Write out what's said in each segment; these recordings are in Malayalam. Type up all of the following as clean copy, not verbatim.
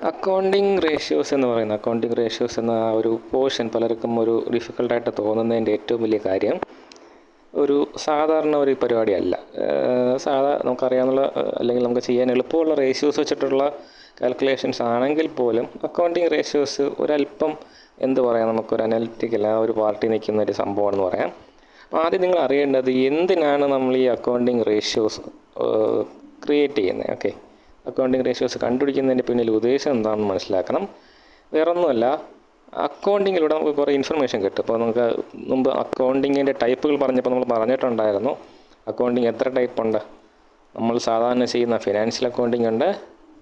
അക്കൗണ്ടിങ് റേഷ്യോസ് എന്ന് പറയുന്ന അക്കൗണ്ടിങ് റേഷ്യോസ് എന്ന ആ ഒരു പോർഷൻ പലർക്കും ഒരു ഡിഫിക്കൽട്ടായിട്ട് തോന്നുന്നതിൻ്റെ ഏറ്റവും വലിയ കാര്യം ഒരു സാധാരണ ഒരു പരിപാടിയല്ല. നമുക്കറിയാവുന്ന അല്ലെങ്കിൽ നമുക്ക് ചെയ്യാൻ എളുപ്പമുള്ള റേഷ്യോസ് വെച്ചിട്ടുള്ള കാൽക്കുലേഷൻസ് ആണെങ്കിൽ പോലും അക്കൗണ്ടിങ് റേഷ്യോസ് ഒരല്പം നമുക്കൊരു അനലിറ്റിക്കൽ ആ ഒരു പാർട്ടി നിൽക്കുന്ന ഒരു സംഭവമാണെന്ന് പറയാം. അപ്പോൾ ആദ്യം നിങ്ങൾ അറിയേണ്ടത് എന്തിനാണ് നമ്മൾ ഈ അക്കൗണ്ടിങ് റേഷ്യോസ് ക്രിയേറ്റ് ചെയ്യുന്നത്. ഓക്കെ, അക്കൗണ്ടിങ് റേഷ്യോസ് കണ്ടുപിടിക്കുന്നതിൻ്റെ പിന്നിൽ ഉദ്ദേശം എന്താണെന്ന് മനസ്സിലാക്കണം. വേറൊന്നുമല്ല, അക്കൗണ്ടിങ്ങിലൂടെ നമുക്ക് കുറേ ഇൻഫർമേഷൻ കിട്ടും. അപ്പോൾ നമുക്ക് മുമ്പ് അക്കൗണ്ടിങ്ങിൻ്റെ ടൈപ്പുകൾ പറഞ്ഞപ്പോൾ നമ്മൾ പറഞ്ഞിട്ടുണ്ടായിരുന്നു അക്കൗണ്ടിങ് എത്ര ടൈപ്പുണ്ട്. നമ്മൾ സാധാരണ ചെയ്യുന്ന ഫിനാൻഷ്യൽ അക്കൗണ്ടിങ് ഉണ്ട്,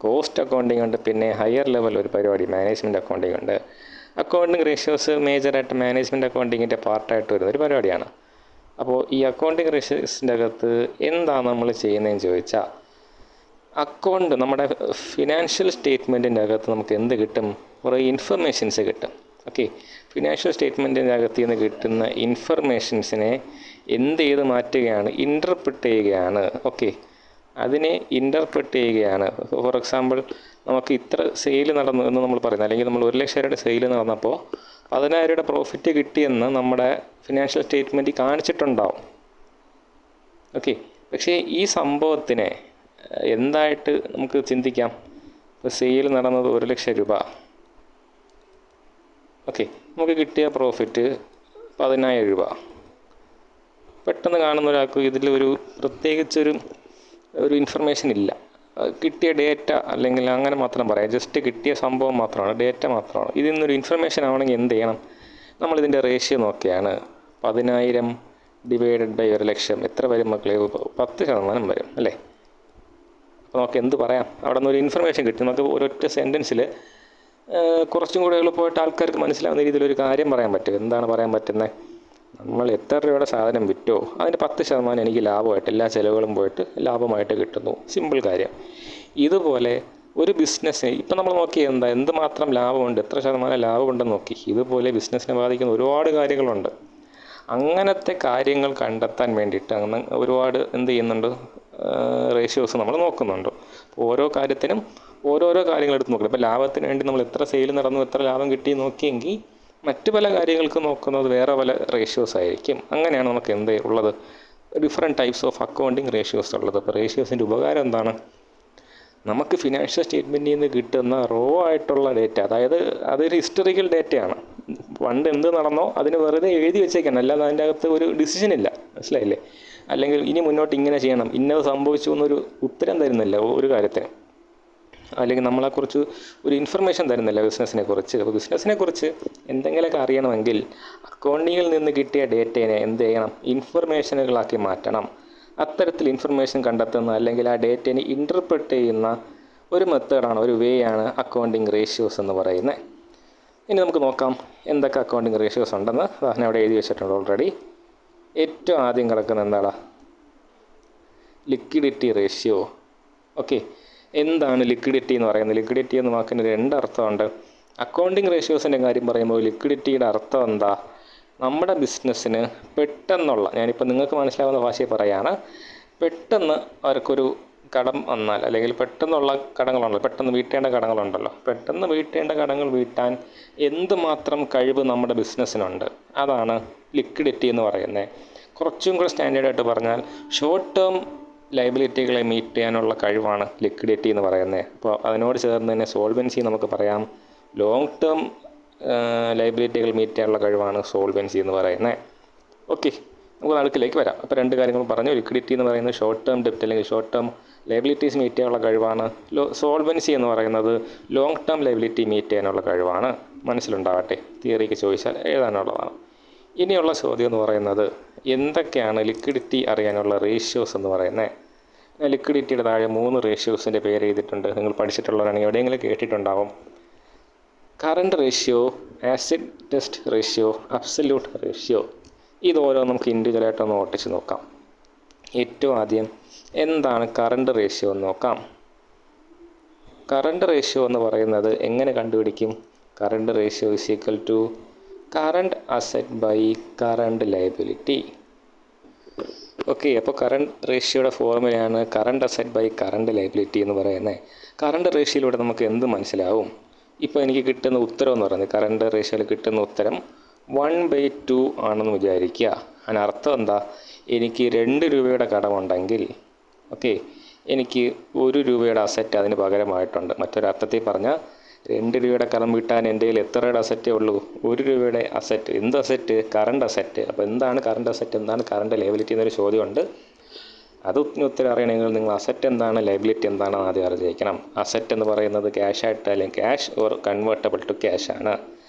കോസ്റ്റ് അക്കൗണ്ടിങ് ഉണ്ട്, പിന്നെ ഹയർ ലെവൽ ഒരു പരിപാടി മാനേജ്മെൻറ്റ് അക്കൗണ്ടിങ് ഉണ്ട്. അക്കൗണ്ടിങ് റേഷ്യോസ് മേജറായിട്ട് മാനേജ്മെൻറ്റ് അക്കൗണ്ടിങ്ങിൻ്റെ പാർട്ടായിട്ട് വരുന്നൊരു പരിപാടിയാണ്. അപ്പോൾ ഈ അക്കൗണ്ടിങ് റേഷ്യോസിൻ്റെ അകത്ത് എന്താണ് നമ്മൾ ചെയ്യുന്നതെന്ന് ചോദിച്ചാൽ, നമ്മുടെ ഫിനാൻഷ്യൽ സ്റ്റേറ്റ്മെൻറ്റിൻ്റെ അകത്ത് നമുക്ക് എന്ത് കിട്ടും? കുറേ ഇൻഫർമേഷൻസ് കിട്ടും. ഓക്കെ, ഫിനാൻഷ്യൽ സ്റ്റേറ്റ്മെൻറ്റിൻ്റെ അകത്ത് നിന്ന് കിട്ടുന്ന ഇൻഫർമേഷൻസിനെ എന്ത് ചെയ്ത് മാറ്റുകയാണ്? ഇൻ്റർപ്രിറ്റ് ചെയ്യുകയാണ്. ഓക്കെ, അതിനെ ഇൻ്റർപ്രിറ്റ് ചെയ്യുകയാണ്. ഫോർ എക്സാമ്പിൾ, നമുക്ക് ഇത്ര സെയിൽ നടന്നു എന്ന് നമ്മൾ പറയുന്നത്, അല്ലെങ്കിൽ നമ്മൾ 1 ലക്ഷം രൂപയുടെ സെയിൽ നടന്നപ്പോൾ 10,000 രൂപയുടെ പ്രോഫിറ്റ് കിട്ടിയെന്ന് നമ്മുടെ ഫിനാൻഷ്യൽ സ്റ്റേറ്റ്മെൻറ്റിൽ കാണിച്ചിട്ടുണ്ടാവും. ഓക്കെ, പക്ഷേ ഈ സംഭവത്തിനെ എന്തായിട്ട് നമുക്ക് ചിന്തിക്കാം? ഇപ്പോൾ സെയിൽ നടന്നത് 1 ലക്ഷം രൂപ. ഓക്കെ, നമുക്ക് കിട്ടിയ പ്രോഫിറ്റ് 10,000 രൂപ. പെട്ടെന്ന് കാണുന്ന ഒരാൾക്ക് ഇതിലൊരു പ്രത്യേകിച്ചൊരു ഇൻഫർമേഷൻ ഇല്ല. കിട്ടിയ ഡേറ്റ അല്ലെങ്കിൽ അങ്ങനെ മാത്രം പറയാം, ജസ്റ്റ് കിട്ടിയ സംഭവം മാത്രമാണ്, ഡേറ്റ മാത്രമാണ്. ഇതിൽ നിന്നൊരു ഇൻഫർമേഷൻ ആവണമെങ്കിൽ എന്ത് ചെയ്യണം? നമ്മളിതിൻ്റെ റേഷ്യോ നോക്കിയാണ്. 10,000 ഡിവൈഡഡ് ബൈ 1 ലക്ഷം എത്ര വരും മക്കളെ? 10% വരും അല്ലേ? അപ്പോൾ നമുക്ക് എന്ത് പറയാം? അവിടെ നിന്ന് ഒരു ഇൻഫർമേഷൻ കിട്ടും. നമുക്ക് ഒരൊറ്റ സെൻറ്റൻസിൽ കുറച്ചും കൂടെ എളുപ്പമായിട്ട് ആൾക്കാർക്ക് മനസ്സിലാവുന്ന രീതിയിലൊരു കാര്യം പറയാൻ പറ്റും. എന്താണ് പറയാൻ പറ്റുന്നത്? നമ്മൾ എത്ര രൂപയുടെ സാധനം വിറ്റോ അതിൻ്റെ 10% എനിക്ക് ലാഭമായിട്ട്, എല്ലാ ചിലവുകളും പോയിട്ട് ലാഭമായിട്ട് കിട്ടുന്നു. സിമ്പിൾ കാര്യം. ഇതുപോലെ ഒരു ബിസിനസ്സിന് ഇപ്പം നമ്മൾ നോക്കി എന്തുമാത്രം ലാഭമുണ്ട്, എത്ര ശതമാനം ലാഭമുണ്ടെന്ന് നോക്കി. ഇതുപോലെ ബിസിനസ്സിനെ ബാധിക്കുന്ന ഒരുപാട് കാര്യങ്ങളുണ്ട്. അങ്ങനത്തെ കാര്യങ്ങൾ കണ്ടെത്താൻ വേണ്ടിയിട്ട് ഒരുപാട് റേഷ്യോസ് നമ്മൾ നോക്കുന്നുണ്ട്. ഓരോ കാര്യത്തിനും ഓരോരോ കാര്യങ്ങൾ എടുത്ത് നോക്കണം. ഇപ്പോൾ ലാഭത്തിന് വേണ്ടി നമ്മൾ എത്ര സെയിൽ നടന്നു, എത്ര ലാഭം കിട്ടി നോക്കിയെങ്കിൽ മറ്റു പല കാര്യങ്ങൾക്ക് നോക്കുന്നത് വേറെ പല റേഷ്യോസ് ആയിരിക്കും. അങ്ങനെയാണ് നമുക്ക് ഉള്ളത്, different types of accounting ratios ഉള്ളത്. അപ്പോൾ റേഷ്യോസിൻ്റെ ഉപകാരം എന്താണ്? നമുക്ക് ഫിനാൻഷ്യൽ സ്റ്റേറ്റ്മെൻറ്റിൽ നിന്ന് കിട്ടുന്ന റോ ആയിട്ടുള്ള ഡേറ്റ, അതായത് അതൊരു ഹിസ്റ്ററിക്കൽ ഡേറ്റയാണ്. പണ്ട് എന്ത് നടന്നോ അതിന് വെറുതെ എഴുതി വെച്ചേക്കണം, അല്ലാതെ അതിൻ്റെ അകത്ത് ഒരു ഡിസിഷൻ ഇല്ല. മനസ്സിലായില്ലേ? അല്ലെങ്കിൽ ഇനി മുന്നോട്ട് ഇങ്ങനെ ചെയ്യണം, ഇന്നത് സംഭവിച്ചു എന്നൊരു ഉത്തരം തരുന്നില്ല ഒരു കാര്യത്തിന്, അല്ലെങ്കിൽ നമ്മളെക്കുറിച്ച് ഒരു ഇൻഫർമേഷൻ തരുന്നില്ല ബിസിനസ്സിനെ കുറിച്ച്. അപ്പോൾ ബിസിനസ്സിനെ കുറിച്ച് എന്തെങ്കിലുമൊക്കെ അറിയണമെങ്കിൽ അക്കൗണ്ടിങ്ങിൽ നിന്ന് കിട്ടിയ ഡേറ്റയെ എന്ത് ചെയ്യണം? ഇൻഫർമേഷനുകളാക്കി മാറ്റണം. അത്തരത്തിൽ ഇൻഫർമേഷൻ കണ്ടെത്തുന്ന അല്ലെങ്കിൽ ആ ഡേറ്റയെ ഇൻ്റർപ്രിറ്റ് ചെയ്യുന്ന ഒരു മെത്തേഡാണ്, ഒരു വേ ആണ് അക്കൗണ്ടിങ് റേഷ്യോസ് എന്ന് പറയുന്നത്. ഇനി നമുക്ക് നോക്കാം എന്തൊക്കെ അക്കൗണ്ടിങ് റേഷ്യോസ് ഉണ്ടെന്ന്. ഞാൻ അവിടെ എഴുതി വെച്ചിട്ടുണ്ട് ഓൾറെഡി. ഏറ്റവും ആദ്യം കിടക്കുന്ന എന്താണ്? Liquidity ratio. ഓക്കെ, എന്താണ് ലിക്വിഡിറ്റി എന്ന് പറയുന്നത്? ലിക്വിഡിറ്റി എന്ന വാക്കിന് 2 അർത്ഥമുണ്ട്. അക്കൗണ്ടിങ് റേഷ്യോസിൻ്റെ കാര്യം പറയുമ്പോൾ ലിക്വിഡിറ്റിയുടെ അർത്ഥം എന്താ? നമ്മുടെ ബിസിനസ്സിന് പെട്ടെന്നുള്ള, ഞാനിപ്പോൾ നിങ്ങൾക്ക് മനസ്സിലാവുന്ന ഭാഷയിൽ പറയുകയാണ്, പെട്ടെന്ന് അവർക്കൊരു കടം വന്നാൽ, അല്ലെങ്കിൽ പെട്ടെന്നുള്ള കടങ്ങളുണ്ടല്ലോ, പെട്ടെന്ന് വീട്ടേണ്ട കടങ്ങളുണ്ടല്ലോ, പെട്ടെന്ന് വീട്ടേണ്ട കടങ്ങൾ വീട്ടാൻ എന്തുമാത്രം കഴിവ് നമ്മുടെ ബിസിനസ്സിനുണ്ട്, അതാണ് ലിക്വിഡിറ്റി എന്ന് പറയുന്നത്. കുറച്ചും കൂടെ സ്റ്റാൻഡേർഡായിട്ട് പറഞ്ഞാൽ ഷോർട്ട് ടേം ലയബിലിറ്റികളെ മീറ്റ് ചെയ്യാനുള്ള കഴിവാണ് ലിക്വിഡിറ്റി എന്ന് പറയുന്നത്. അപ്പോൾ അതിനോട് ചേർന്ന് തന്നെ സോൾവൻസി നമുക്ക് പറയാം. ലോങ് ടേം ലയബിലിറ്റികൾ മീറ്റ് ചെയ്യാനുള്ള കഴിവാണ് സോൾവൻസി എന്ന് പറയുന്നത്. ഓക്കെ, നമുക്ക് നടുക്കിലേക്ക് വരാം. അപ്പോൾ 2 കാര്യങ്ങൾ പറഞ്ഞു. ലിക്വിഡിറ്റി എന്ന് പറയുന്നത് ഷോർട്ട് ടേം ഡെപ്റ്റ് അല്ലെങ്കിൽ ഷോർട്ട് ടേം ലയബിലിറ്റീസ് മീറ്റ് ചെയ്യാനുള്ള കഴിവാണ്. സോൾവൻസി എന്ന് പറയുന്നത് ലോങ് ടേം ലയബിലിറ്റി മീറ്റ് ചെയ്യാനുള്ള കഴിവാണ്. മനസ്സിലുണ്ടാവട്ടെ, തിയറിക്ക് ചോദിച്ചാൽ എഴുതാനുള്ളതാണ്. ഇനിയുള്ള ചോദ്യം എന്ന് പറയുന്നത് എന്തൊക്കെയാണ് ലിക്വിഡിറ്റി അറിയാനുള്ള റേഷ്യോസ് എന്ന് പറയുന്നത്. ലിക്വിഡിറ്റിയുടെ താഴെ 3 റേഷ്യോസിൻ്റെ പേര് എഴുതിയിട്ടുണ്ട്. നിങ്ങൾ പഠിച്ചിട്ടുള്ളവരാണെങ്കിൽ എവിടെയെങ്കിലും കേട്ടിട്ടുണ്ടാവും. Current ratio, acid test ratio, absolute ratio. ഇതോരോ നമുക്ക് ഇൻഡിവിജ്വലായിട്ടൊന്ന് ഓട്ടിച്ച് നോക്കാം. ഏറ്റവും ആദ്യം എന്താണ് കറണ്ട് റേഷ്യോ എന്ന് നോക്കാം. കറണ്ട് റേഷ്യോ എന്ന് പറയുന്നത് എങ്ങനെ കണ്ടുപിടിക്കും? Current ratio is equal to current asset by current liability. Okay, അപ്പോൾ കറണ്ട് റേഷ്യോയുടെ ഫോർമുലയാണ് current asset by current liability എന്ന് പറയുന്നത്. കറണ്ട് റേഷ്യോയിലൂടെ നമുക്ക് എന്ത് മനസ്സിലാവും? ഇപ്പോൾ എനിക്ക് കിട്ടുന്ന ഉത്തരം എന്ന് പറയുന്നത്, കറണ്ട് റേഷ്യോയിൽ കിട്ടുന്ന ഉത്തരം 1/2 ആണെന്ന് വിചാരിക്കുക. അതിനർത്ഥം എന്താ? എനിക്ക് 2 രൂപയുടെ കടമുണ്ടെങ്കിൽ ഓക്കെ, എനിക്ക് 1 രൂപയുടെ അസറ്റ് അതിന് പകരമായിട്ടുണ്ട്. മറ്റൊരർത്ഥത്തിൽ പറഞ്ഞാൽ 2 രൂപയുടെ കടം വീട്ടാൻ എൻ്റെ കയ്യിൽ എത്ര രൂപയുടെ അസറ്റേ ഉള്ളൂ? 1 രൂപയുടെ അസറ്റ്. എന്ത് അസറ്റ്? Current asset. അപ്പോൾ എന്താണ് കറണ്ട് അസറ്റ്, എന്താണ് കറണ്ട് ലയബിലിറ്റി എന്നൊരു ചോദ്യമുണ്ട്. അത് ഉത്തരം അറിയണമെങ്കിൽ നിങ്ങൾ അസറ്റ് എന്താണ്, ലയബിലിറ്റി എന്താണെന്ന് ആദ്യം അറിഞ്ഞിരിക്കണം. അസറ്റ് എന്ന് പറയുന്നത് ക്യാഷ് ആയിട്ട് അല്ലെങ്കിൽ cash or convertible to cash ആണ്.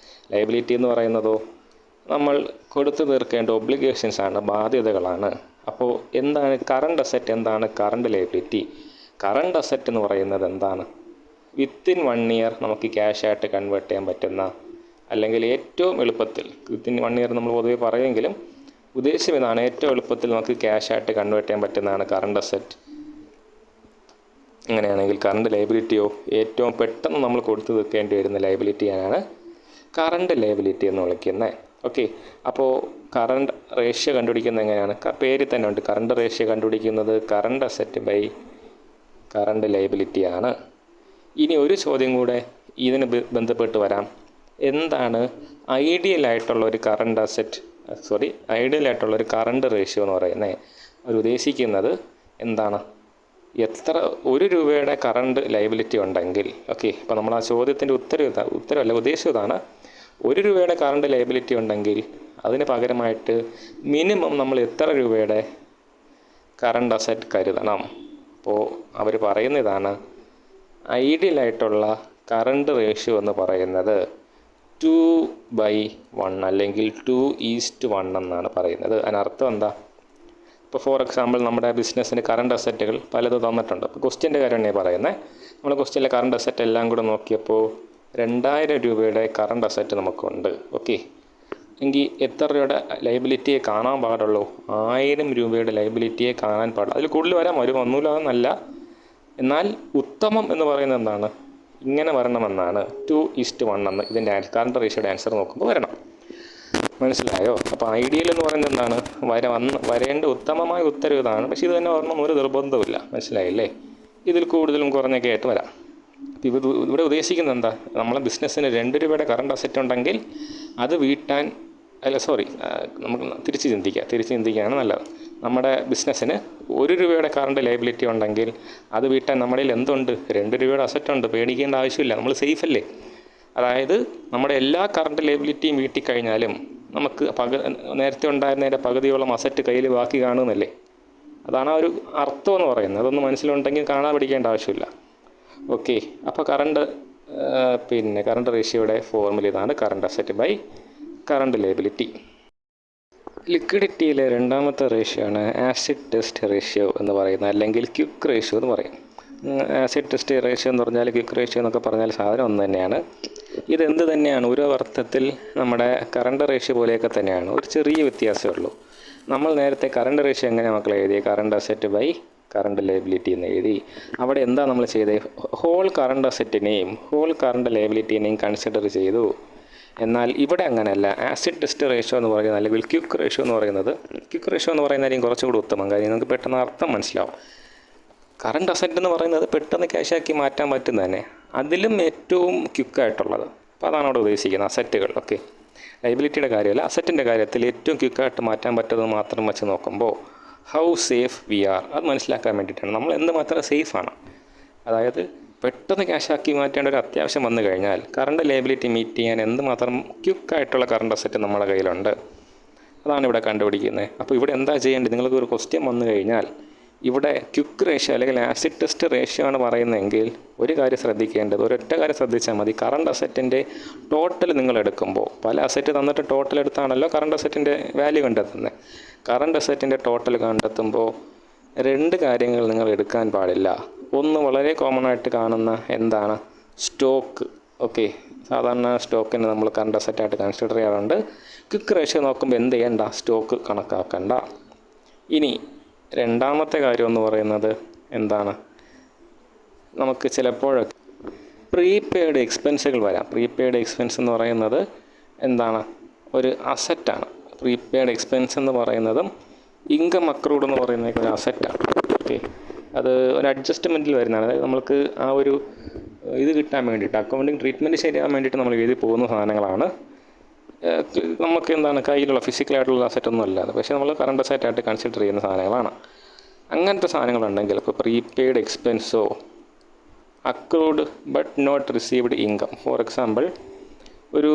ലയബിലിറ്റി എന്ന് പറയുന്നതോ നമ്മൾ കൊടുത്തു തീർക്കേണ്ട ഒബ്ലിഗേഷൻസ് ആണ്, ബാധ്യതകളാണ്. അപ്പോൾ എന്താണ് കറണ്ട് അസറ്റ്, എന്താണ് കറണ്ട് ലയബിലിറ്റി? കറണ്ട് അസറ്റ് എന്ന് പറയുന്നത് എന്താണ്? വിത്തിൻ 1 ഇയർ നമുക്ക് ക്യാഷ് ആയിട്ട് കൺവേർട്ട് ചെയ്യാൻ പറ്റുന്ന, അല്ലെങ്കിൽ ഏറ്റവും എളുപ്പത്തിൽ വിത്തിൻ 1 ഇയർ നമ്മൾ പൊതുവെ പറയുമെങ്കിലും ഉദ്ദേശം ഇതാണ്, ഏറ്റവും എളുപ്പത്തിൽ നമുക്ക് ക്യാഷ് ആയിട്ട് കൺവേർട്ട് ചെയ്യാൻ പറ്റുന്നതാണ് കറണ്ട് അസറ്റ്. അങ്ങനെയാണെങ്കിൽ കറണ്ട് ലയബിലിറ്റിയോ ഏറ്റവും പെട്ടെന്ന് നമ്മൾ കൊടുത്തു തീർക്കേണ്ടി വരുന്ന ലയബിലിറ്റിയാണ് കറണ്ട് ലയബിലിറ്റി എന്ന് വിളിക്കുന്നത്. ഓക്കെ, അപ്പോൾ കറണ്ട് റേഷ്യോ കണ്ടുപിടിക്കുന്നത് എങ്ങനെയാണ്? പേരിൽ തന്നെ ഉണ്ട്, കറണ്ട് റേഷ്യോ കണ്ടുപിടിക്കുന്നത് current asset by current liability ആണ്. ഇനി ഒരു ചോദ്യം കൂടെ ഇതിന് ബന്ധപ്പെട്ട് വരാം. എന്താണ് ഐഡിയൽ ആയിട്ടുള്ള ഒരു കറണ്ട് അസറ്റ്, ഐഡിയൽ ആയിട്ടുള്ള ഒരു കറണ്ട് റേഷ്യോ എന്ന് പറയുന്നത്? അവർ ഉദ്ദേശിക്കുന്നത് എന്താണ്? എത്ര 1 രൂപയുടെ കറണ്ട് ലയബിലിറ്റി ഉണ്ടെങ്കിൽ, ഓക്കെ, ഇപ്പോൾ നമ്മൾ ആ ചോദ്യത്തിൻ്റെ ഉത്തരവല്ല ഉദ്ദേശം ഇതാണ്, 1 രൂപയുടെ കറണ്ട് ലയബിലിറ്റി ഉണ്ടെങ്കിൽ അതിന് പകരമായിട്ട് മിനിമം നമ്മൾ എത്ര രൂപയുടെ കറണ്ട് അസറ്റ് കരുതണം? അപ്പോൾ അവർ പറയുന്ന ഇതാണ്, ഐഡിയലായിട്ടുള്ള കറണ്ട് റേഷ്യോ എന്ന് പറയുന്നത് 2/1 അല്ലെങ്കിൽ 2:1 എന്നാണ് പറയുന്നത്. അതിനർത്ഥം എന്താ? ഇപ്പോൾ ഫോർ എക്സാമ്പിൾ നമ്മുടെ ബിസിനസ്സിന് കറണ്ട് അസറ്റുകൾ പലത് തന്നിട്ടുണ്ട്. അപ്പോൾ ക്വസ്റ്റ്യൻ്റെ കാര്യമാണ് പറയുന്നത്. നമ്മൾ ക്വസ്റ്റ്യനിലെ കറണ്ട് അസറ്റ് എല്ലാം കൂടെ നോക്കിയപ്പോൾ 2000 രൂപയുടെ കറണ്ട് അസറ്റ് നമുക്കുണ്ട്. ഓക്കെ, എങ്കിൽ എത്ര രൂപയുടെ ലയബിലിറ്റിയെ കാണാൻ പാടുള്ളൂ? 1000 രൂപയുടെ ലയബിലിറ്റിയെ കാണാൻ പാടുള്ളൂ. അതിൽ കൂടുതൽ വരാം, ഒന്നുമില്ല എന്നല്ല. എന്നാൽ ഉത്തമം എന്ന് പറയുന്നത് എന്താണ്? ഇങ്ങനെ വരണമെന്നാണ്, 2:1 എന്ന് ഇതിൻ്റെ കറണ്ട് റേഷ്യോയുടെ ആൻസർ നോക്കുമ്പോൾ വരണം. മനസ്സിലായോ? അപ്പോൾ ഐഡിയൽ എന്ന് പറയുന്നത് എന്താണ്? വരേണ്ട ഉത്തമമായ ഉത്തരവ് ഇതാണ്. പക്ഷേ ഇത് തന്നെ വരണം ഒരു നിർബന്ധമില്ല. മനസ്സിലായില്ലേ? ഇതിൽ കൂടുതലും കുറഞ്ഞൊക്കെ ആയിട്ട് വരാം. ഇവിടെ ഉദ്ദേശിക്കുന്നത് എന്താ? നമ്മളെ ബിസിനസ്സിന് 2 രൂപയുടെ കറണ്ട് അസറ്റ് ഉണ്ടെങ്കിൽ അത് വീട്ടാൻ നമുക്ക് തിരിച്ച് ചിന്തിക്കുകയാണ് നല്ലത്. നമ്മുടെ ബിസിനസ്സിന് 1 രൂപയുടെ കറണ്ട് ലയബിലിറ്റി ഉണ്ടെങ്കിൽ അത് വീട്ടാൻ നമ്മുടെ കയ്യിൽ എന്തുണ്ട്? 2 രൂപയുടെ അസറ്റ് ഉണ്ട്. പേടിക്കേണ്ട ആവശ്യമില്ല, നമ്മൾ സേഫ് അല്ലേ? അതായത് നമ്മുടെ എല്ലാ കറണ്ട് ലയബിലിറ്റിയും വീട്ടിക്കഴിഞ്ഞാലും നമുക്ക് നേരത്തെ ഉണ്ടായിരുന്നതിൻ്റെ പകുതിയോളം അസറ്റ് കയ്യിൽ ബാക്കി കാണുമെന്നല്ലേ? അതാണ് ആ ഒരു അർത്ഥം എന്ന് പറയുന്നത്. അതൊന്ന് മനസ്സിലുണ്ടെങ്കിൽ കാണാൻ പഠിക്കേണ്ട ആവശ്യമില്ല. ഓക്കെ, അപ്പോൾ കറണ്ട് റേഷ്യോയുടെ ഫോർമുല ഇതാണ്, current asset by current liability. ലിക്വിഡിറ്റിയിലെ രണ്ടാമത്തെ റേഷ്യോ ആണ് ആസിഡ് ടെസ്റ്റ് റേഷ്യോ എന്ന് പറയുന്നത്, അല്ലെങ്കിൽ ക്വിക്ക് റേഷ്യോ എന്ന് പറയും. ആസിഡ് ടെസ്റ്റ് റേഷ്യോ എന്ന് പറഞ്ഞാൽ ക്വിക്ക് റേഷ്യോ എന്നൊക്കെ പറഞ്ഞാൽ സാധനം ഒന്ന് തന്നെയാണ്. ഇതെന്ത് തന്നെയാണ്, ഒരു അർത്ഥത്തിൽ നമ്മുടെ കറണ്ട് റേഷ്യോ പോലെയൊക്കെ തന്നെയാണ്, ഒരു ചെറിയ വ്യത്യാസമേ ഉള്ളൂ. നമ്മൾ നേരത്തെ കറണ്ട് റേഷ്യോ എങ്ങനെയാണ് മക്കളെ എഴുതിയത്? Current asset by current liability എന്ന് എഴുതി. അവിടെ എന്താ നമ്മൾ ചെയ്തത്? ഹോൾ കറണ്ട് അസറ്റിനെയും ഹോൾ കറണ്ട് ലയബിലിറ്റിനെയും കൺസിഡർ ചെയ്തു. എന്നാൽ ഇവിടെ അങ്ങനെയല്ല. ആസിഡ് ടെസ്റ്റ് റേഷ്യോ എന്ന് പറയുന്നത്, അല്ലെങ്കിൽ ക്വിക്ക് റേഷ്യോ എന്ന് പറയുന്നതായിരിക്കും കുറച്ചുകൂടി ഉത്തമം. കാര്യം നമുക്ക് പെട്ടെന്ന് അർത്ഥം മനസ്സിലാവും. കറണ്ട് അസറ്റ് എന്ന് പറയുന്നത് പെട്ടെന്ന് ക്യാഷാക്കി മാറ്റാൻ പറ്റുന്ന തന്നെ, അതിലും ഏറ്റവും ക്വിക്കായിട്ടുള്ളത്. അപ്പോൾ അതാണ് അവിടെ ഉദ്ദേശിക്കുന്നത് അസറ്റുകൾ. ഓക്കെ, ലയബിലിറ്റിയുടെ കാര്യമല്ല, അസറ്റിൻ്റെ കാര്യത്തിൽ ഏറ്റവും ക്വിക്കായിട്ട് മാറ്റാൻ പറ്റുന്നത് മാത്രം വെച്ച് നോക്കുമ്പോൾ ഹൗ സേഫ് വി ആർ, അത് മനസ്സിലാക്കാൻ വേണ്ടിയിട്ടാണ്. നമ്മൾ എന്തുമാത്രം സേഫാണ്. അതായത് പെട്ടെന്ന് ക്യാഷാക്കി മാറ്റേണ്ട ഒരു അത്യാവശ്യം വന്നു കഴിഞ്ഞാൽ കറണ്ട് ലയബിലിറ്റി മീറ്റ് ചെയ്യാൻ എന്തുമാത്രം ക്വിക്കായിട്ടുള്ള കറണ്ട് അസറ്റ് നമ്മുടെ കയ്യിലുണ്ട്, അതാണ് ഇവിടെ കണ്ടുപിടിക്കുന്നത്. അപ്പോൾ ഇവിടെ എന്താ ചെയ്യേണ്ടത്? നിങ്ങൾക്ക് ഒരു ക്വസ്റ്റ്യൻ വന്നു കഴിഞ്ഞാൽ ഇവിടെ ക്വിക്ക് റേഷ്യോ അല്ലെങ്കിൽ ആസിഡ് ടെസ്റ്റ് റേഷ്യോ ആണ് പറയുന്നതെങ്കിൽ ഒരു കാര്യം ശ്രദ്ധിക്കേണ്ടത്, ഒരൊറ്റ കാര്യം ശ്രദ്ധിച്ചാൽ മതി. കറണ്ട് അസറ്റിൻ്റെ ടോട്ടൽ നിങ്ങൾ എടുക്കുമ്പോൾ, പല അസറ്റ് തന്നിട്ട് ടോട്ടൽ എടുത്താണല്ലോ കറണ്ട് അസറ്റിൻ്റെ വാല്യൂ കണ്ടെത്തുന്നത്. കറണ്ട് അസറ്റിൻ്റെ ടോട്ടൽ കണ്ടെത്തുമ്പോൾ 2 കാര്യങ്ങൾ നിങ്ങൾ എടുക്കാൻ പാടില്ല. ഒന്ന് വളരെ കോമൺ ആയിട്ട് കാണുന്ന എന്താണ്? സ്റ്റോക്ക്. ഓക്കെ, സാധാരണ സ്റ്റോക്കിന് നമ്മൾ കറണ്ട് അസറ്റായിട്ട് കൺസിഡർ ചെയ്യാറുണ്ട്. ക്വിക്ക് റേഷ്യോ നോക്കുമ്പോൾ എന്ത് ചെയ്യണ്ട? സ്റ്റോക്ക് കണക്കാക്കണ്ട. ഇനി രണ്ടാമത്തെ കാര്യം എന്ന് പറയുന്നത് എന്താണ്? നമുക്ക് ചിലപ്പോഴൊക്കെ പ്രീപെയ്ഡ് എക്സ്പെൻസുകൾ വരാം. പ്രീപെയ്ഡ് എക്സ്പെൻസ് എന്ന് പറയുന്നത് എന്താണ്? ഒരു അസറ്റാണ്. പ്രീപെയ്ഡ് എക്സ്പെൻസ് എന്ന് പറയുന്നതും ഇൻകം അക്രൂഡ് എന്ന് പറയുന്ന ഒരു അസറ്റാണ്. ഓക്കെ, അത് ഒരു അഡ്ജസ്റ്റ്മെൻറ്റിൽ വരുന്നതാണ്. അതായത് നമ്മൾക്ക് ആ ഒരു ഇത് കിട്ടാൻ വേണ്ടിയിട്ട്, അക്കൗണ്ടിങ് ട്രീറ്റ്മെൻറ്റ് ശരിയാകാൻ വേണ്ടിയിട്ട് നമ്മൾ എഴുതി പോകുന്ന സാധനങ്ങളാണ്. നമുക്ക് എന്താണ് കയ്യിലുള്ള ഫിസിക്കലായിട്ടുള്ള അസറ്റൊന്നും അല്ലാതെ, പക്ഷേ നമ്മൾ കറണ്ട് അസറ്റായിട്ട് കൺസിഡർ ചെയ്യുന്ന സാധനങ്ങളാണ്. അങ്ങനത്തെ സാധനങ്ങളുണ്ടെങ്കിൽ ഇപ്പോൾ പ്രീപെയ്ഡ് എക്സ്പെൻസോ accrued but not received income. For example, ഒരു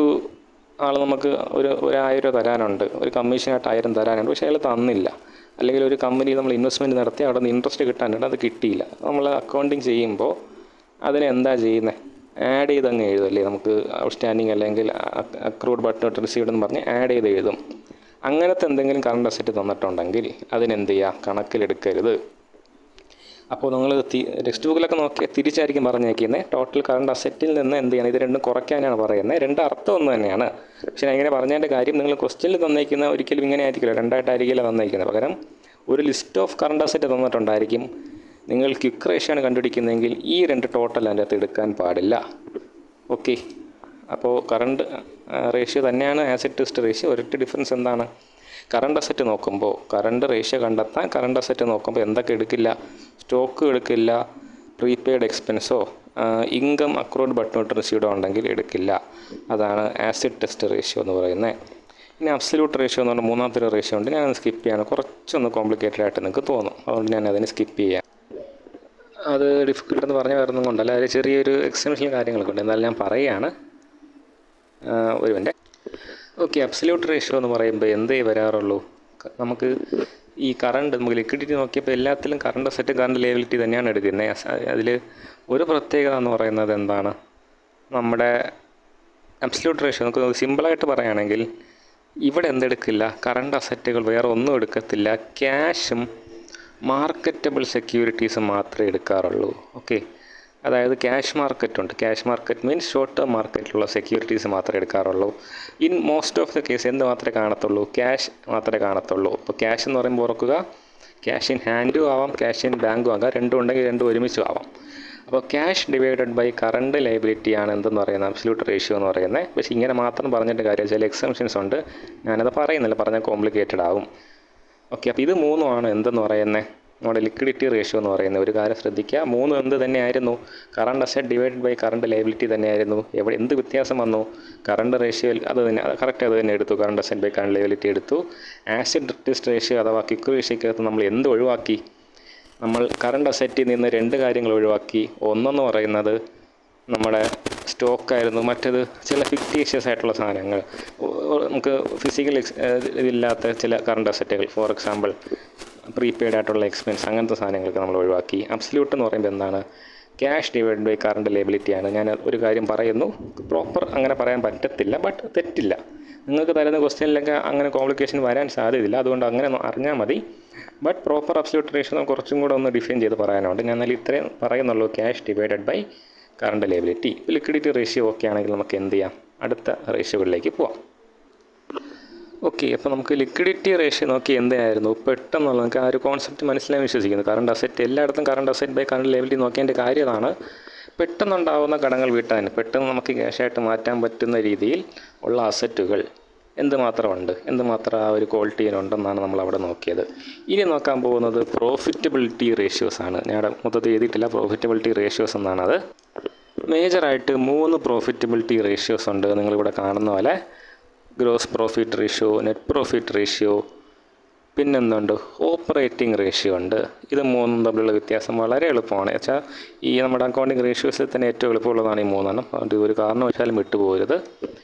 ആൾ നമുക്ക് ഒരു 1000 രൂപ തരാനുണ്ട്, ഒരു കമ്മീഷനായിട്ട് 1000 തരാനുണ്ട്, പക്ഷേ അയാൾ തന്നില്ല. അല്ലെങ്കിൽ ഒരു കമ്പനി നമ്മൾ ഇൻവെസ്റ്റ്മെൻറ്റ് നടത്തി അവിടെ നിന്ന് ഇൻട്രസ്റ്റ് കിട്ടാനുണ്ട്, അത് കിട്ടിയില്ല. നമ്മൾ അക്കൗണ്ടിങ് ചെയ്യുമ്പോൾ അതിനെന്താ ചെയ്യുന്നത്? ആഡ് ചെയ്ത് അങ്ങ് എഴുതും അല്ലേ, നമുക്ക് ഔട്ട്സ്റ്റാൻഡിങ് അല്ലെങ്കിൽ അക്രൂഡ് ബട്ട് നോട്ട് റിസീവ്ഡ് എന്ന് പറഞ്ഞ് ആഡ് ചെയ്ത് എഴുതും. അങ്ങനത്തെ എന്തെങ്കിലും കറണ്ട് അസറ്റ് തന്നിട്ടുണ്ടെങ്കിൽ അതിനെന്ത് ചെയ്യുക? കണക്കിലെടുക്കരുത്. അപ്പോൾ നിങ്ങൾ ടെക്സ്റ്റ് ബുക്കിലൊക്കെ നോക്കിയാൽ തിരിച്ചായിരിക്കും പറഞ്ഞേക്കുന്നത്. ടോട്ടൽ കറണ്ട് അസറ്റിൽ നിന്ന് എന്ത് ചെയ്യണം? ഇത് രണ്ടും കുറയ്ക്കാനാണ് പറയുന്നത്. രണ്ട് അർത്ഥം ഒന്ന് തന്നെയാണ്. പക്ഷേ ഞാൻ ഇങ്ങനെ പറഞ്ഞതിൻ്റെ കാര്യം, നിങ്ങൾ ക്വസ്റ്റ്യനിൽ തന്നേക്കുന്ന ഒരിക്കലും ഇങ്ങനെ ആയിരിക്കില്ല, രണ്ടായിട്ടായിരിക്കില്ല തന്നേക്കുന്നത്. പകരം ഒരു ലിസ്റ്റ് ഓഫ് കറണ്ട് അസറ്റ് തന്നിട്ടുണ്ടായിരിക്കും. നിങ്ങൾ ക്വിക്ക് റേഷ്യോയാണ് കണ്ടുപിടിക്കുന്നതെങ്കിൽ ഈ രണ്ട് ടോട്ടൽ അതിൻ്റെ അകത്ത് എടുക്കാൻ പാടില്ല. ഓക്കെ, അപ്പോൾ കറണ്ട് റേഷ്യോ തന്നെയാണ് ആസിഡ് ടെസ്റ്റ് റേഷ്യോ. ഒരൊറ്റ ഡിഫറൻസ് എന്താണ്? കറണ്ട് അസറ്റ് നോക്കുമ്പോൾ, കറണ്ട് റേഷ്യോ കണ്ടെത്താൻ കറണ്ട് അസറ്റ് നോക്കുമ്പോൾ എന്തൊക്കെ എടുക്കില്ല? സ്റ്റോക്ക് എടുക്കില്ല, പ്രീപെയ്ഡ് എക്സ്പെൻസോ ഇൻകം അക്രൂഡ് ബട്ട് നോട്ട് റിസീവ്ഡോ ഉണ്ടെങ്കിൽ എടുക്കില്ല. അതാണ് ആസിഡ് ടെസ്റ്റ് റേഷ്യോ എന്ന് പറയുന്നത്. ഇനി അബ്സല്യൂട്ട് റേഷ്യോ എന്ന് പറഞ്ഞാൽ മൂന്നാമത്തെ ഒരു റേഷ്യോ ഉണ്ട്. ഞാനത് സ്കിപ്പ് ചെയ്യാണ്. കുറച്ചൊന്ന് കോംപ്ലിക്കേറ്റഡ് ആയിട്ട് നിങ്ങൾക്ക് തോന്നും, അതുകൊണ്ട് ഞാൻ അതിന് സ്കിപ്പ് ചെയ്യാം. അത് ഡിഫിക്കൽട്ടെന്ന് പറഞ്ഞാൽ വരുന്നത് കൊണ്ടല്ല, അതിൽ ചെറിയൊരു എക്സ്റ്റൻഷൻ കാര്യങ്ങളൊക്കെ ഉണ്ട്. എന്നാലും ഞാൻ പറയുകയാണ്. ഒരു മിനിറ്റ്. ഓക്കെ, അബ്സല്യൂട്ട് റേഷ്യോ എന്ന് പറയുമ്പോൾ എന്തേ വരാറുള്ളൂ? നമുക്ക് ഈ കറണ്ട്, നമുക്ക് ലിക്വിഡിറ്റി നോക്കിയപ്പോൾ എല്ലാത്തിലും കറണ്ട് അസറ്റ് കറണ്ട് ലയബിലിറ്റി തന്നെയാണ് എടുക്കുന്നത്. അതിൽ ഒരു പ്രത്യേകത എന്ന് പറയുന്നത് എന്താണ്? നമ്മുടെ അബ്സല്യൂട്ട് റേഷ്യോ നമുക്ക് സിമ്പിളായിട്ട് പറയുകയാണെങ്കിൽ ഇവിടെ എന്തെടുക്കില്ല? കറണ്ട് അസറ്റുകൾ വേറെ ഒന്നും എടുക്കത്തില്ല. ക്യാഷും മാർക്കറ്റബിൾ സെക്യൂരിറ്റീസും മാത്രമേ എടുക്കാറുള്ളൂ. ഓക്കെ, അതായത് ക്യാഷ് മാർക്കറ്റ് ഉണ്ട്. Cash market means short term മാർക്കറ്റിലുള്ള സെക്യൂരിറ്റീസ് മാത്രമേ എടുക്കാറുള്ളൂ. In most of the case എന്ത് മാത്രമേ കാണത്തുള്ളൂ? ക്യാഷ് മാത്രമേ കാണത്തുള്ളൂ. ഇപ്പോൾ ക്യാഷ് എന്ന് പറയുമ്പോൾ ഓർക്കുക, ക്യാഷ് ഇൻ ഹാൻഡും ആവാം, ക്യാഷ് ഇൻ ബാങ്കും ആകാം. രണ്ടും ഉണ്ടെങ്കിൽ രണ്ടും ഒരുമിച്ചും ആവാം. അപ്പോൾ ക്യാഷ് ഡിവൈഡഡ് ബൈ കറണ്ട് ലയബിലിറ്റിയാണ് എന്തെന്ന് പറയുന്നത്? അബ്സല്യൂട്ട് റേഷ്യോ എന്ന് പറയുന്നത്. പക്ഷേ ഇങ്ങനെ മാത്രം പറഞ്ഞിട്ട് കാര്യം, ചില എക്സംഷൻസ് ഉണ്ട്, ഞാനത് പറയുന്നില്ല, പറഞ്ഞാൽ കോംപ്ലിക്കേറ്റഡ് ആവും. ഓക്കെ, അപ്പോൾ ഇത് മൂന്നുമാണ് എന്തെന്ന് പറയുന്നത്? നമ്മുടെ ലിക്വിഡിറ്റി റേഷ്യോ എന്ന് പറയുന്നത്. ഒരു കാര്യം ശ്രദ്ധിക്കുക, മൂന്നും എന്ത് തന്നെയായിരുന്നു? Current asset divide by current liability തന്നെയായിരുന്നു. എന്ത് വ്യത്യാസം വന്നു? കറണ്ട് റേഷ്യോ അത് തന്നെ, കറക്റ്റ് അത് തന്നെ എടുത്തു. Current asset by current liability എടുത്തു. ആസിഡ് ടെസ്റ്റ് റേഷ്യോ അഥവാ ക്വിക്ക് റേഷ്യോക്കകത്ത് നമ്മൾ എന്ത് ഒഴിവാക്കി? നമ്മൾ കറണ്ട് അസറ്റിൽ നിന്ന് രണ്ട് കാര്യങ്ങൾ ഒഴിവാക്കി. ഒന്നെന്ന് പറയുന്നത് നമ്മുടെ സ്റ്റോക്കായിരുന്നു, മറ്റേത് ചില ഫിക്റ്റീഷ്യസ് ആയിട്ടുള്ള സാധനങ്ങൾ, നമുക്ക് ഫിസിക്കൽ ഇതില്ലാത്ത ചില കറണ്ട് അസറ്റുകൾ. ഫോർ എക്സാമ്പിൾ പ്രീപെയ്ഡ് ആയിട്ടുള്ള എക്സ്പെൻസ്, അങ്ങനത്തെ സാധനങ്ങളൊക്കെ നമ്മൾ ഒഴിവാക്കി. അബ്സല്യൂട്ട് എന്ന് പറയുമ്പോൾ എന്താണ്? ക്യാഷ് ഡിവൈഡ് ബൈ കറണ്ട് ലയബിലിറ്റിയാണ്. ഞാൻ ഒരു കാര്യം പറയുന്നു, പ്രോപ്പർ അങ്ങനെ പറയാൻ പറ്റത്തില്ല, ബട്ട് തെറ്റില്ല. നിങ്ങൾക്ക് തരുന്ന ക്വസ്റ്റ്യനിലൊക്കെ അങ്ങനെ കോംപ്ലിക്കേഷൻ വരാൻ സാധ്യതയില്ല, അതുകൊണ്ട് അങ്ങനെ അറിഞ്ഞാൽ മതി. ബട്ട് പ്രോപ്പർ അബ്സല്യൂട്ട് റേഷ്യോ കുറച്ചും കൂടെ ഒന്ന് ഡിഫൈൻ ചെയ്ത് പറയാനുണ്ട്. ഞാൻ എന്നാലും ഇത്രയും പറയുന്നുള്ളൂ, cash divided by current liability. Liquidity ratio okay ആണെങ്കിൽ നമുക്ക് എന്ത് ചെയ്യാം? അടുത്ത റേഷ്യോകളിലേക്ക് പോവാം. ഓക്കെ, അപ്പോൾ നമുക്ക് ലിക്വിഡിറ്റി റേഷ്യോ നോക്കി എന്തായിരുന്നു പെട്ടെന്നുള്ള നമുക്ക് ആ ഒരു കോൺസെപ്റ്റ് മനസ്സിലായി വിശ്വസിക്കുന്നു. കറണ്ട് അസറ്റ് എല്ലായിടത്തും current asset by current liability നോക്കിയതിൻ്റെ കാര്യമാണ് പെട്ടെന്നുണ്ടാകുന്ന കടങ്ങൾ വീട്ടാൻ, പെട്ടെന്ന് നമുക്ക് ക്യാഷായിട്ട് മാറ്റാൻ പറ്റുന്ന രീതിയിൽ ഉള്ള അസറ്റുകൾ എന്തുമാത്രമുണ്ട്, എന്തുമാത്രം ആ ഒരു ക്വാളിറ്റിയിലുണ്ടെന്നാണ് നമ്മൾ അവിടെ നോക്കിയത്. ഇനി നോക്കാൻ പോകുന്നത് പ്രോഫിറ്റബിലിറ്റി റേഷ്യോസ് ആണ്. ഞാൻ മൊത്തത്തിൽ എഴുതിയിട്ടില്ല, പ്രോഫിറ്റബിലിറ്റി റേഷ്യോസ് എന്നാണത്. മേജറായിട്ട് 3 പ്രോഫിറ്റബിലിറ്റി റേഷ്യോസ് ഉണ്ട്. നിങ്ങളിവിടെ കാണുന്ന പോലെ gross profit ratio, net profit ratio, പിന്നെന്തുണ്ട്? ഓപ്പറേറ്റിംഗ് റേഷ്യോ ഉണ്ട്. ഇത് മൂന്നും തമ്മിലുള്ള വ്യത്യാസം വളരെ എളുപ്പമാണ്. വെച്ചാൽ ഈ നമ്മുടെ അക്കൗണ്ടിങ് റേഷ്യോസിൽ തന്നെ ഏറ്റവും എളുപ്പമുള്ളതാണ് ഈ മൂന്നെണ്ണം. അതുകൊണ്ട് ഒരു കാരണവശാലും വിട്ടുപോകരുത്.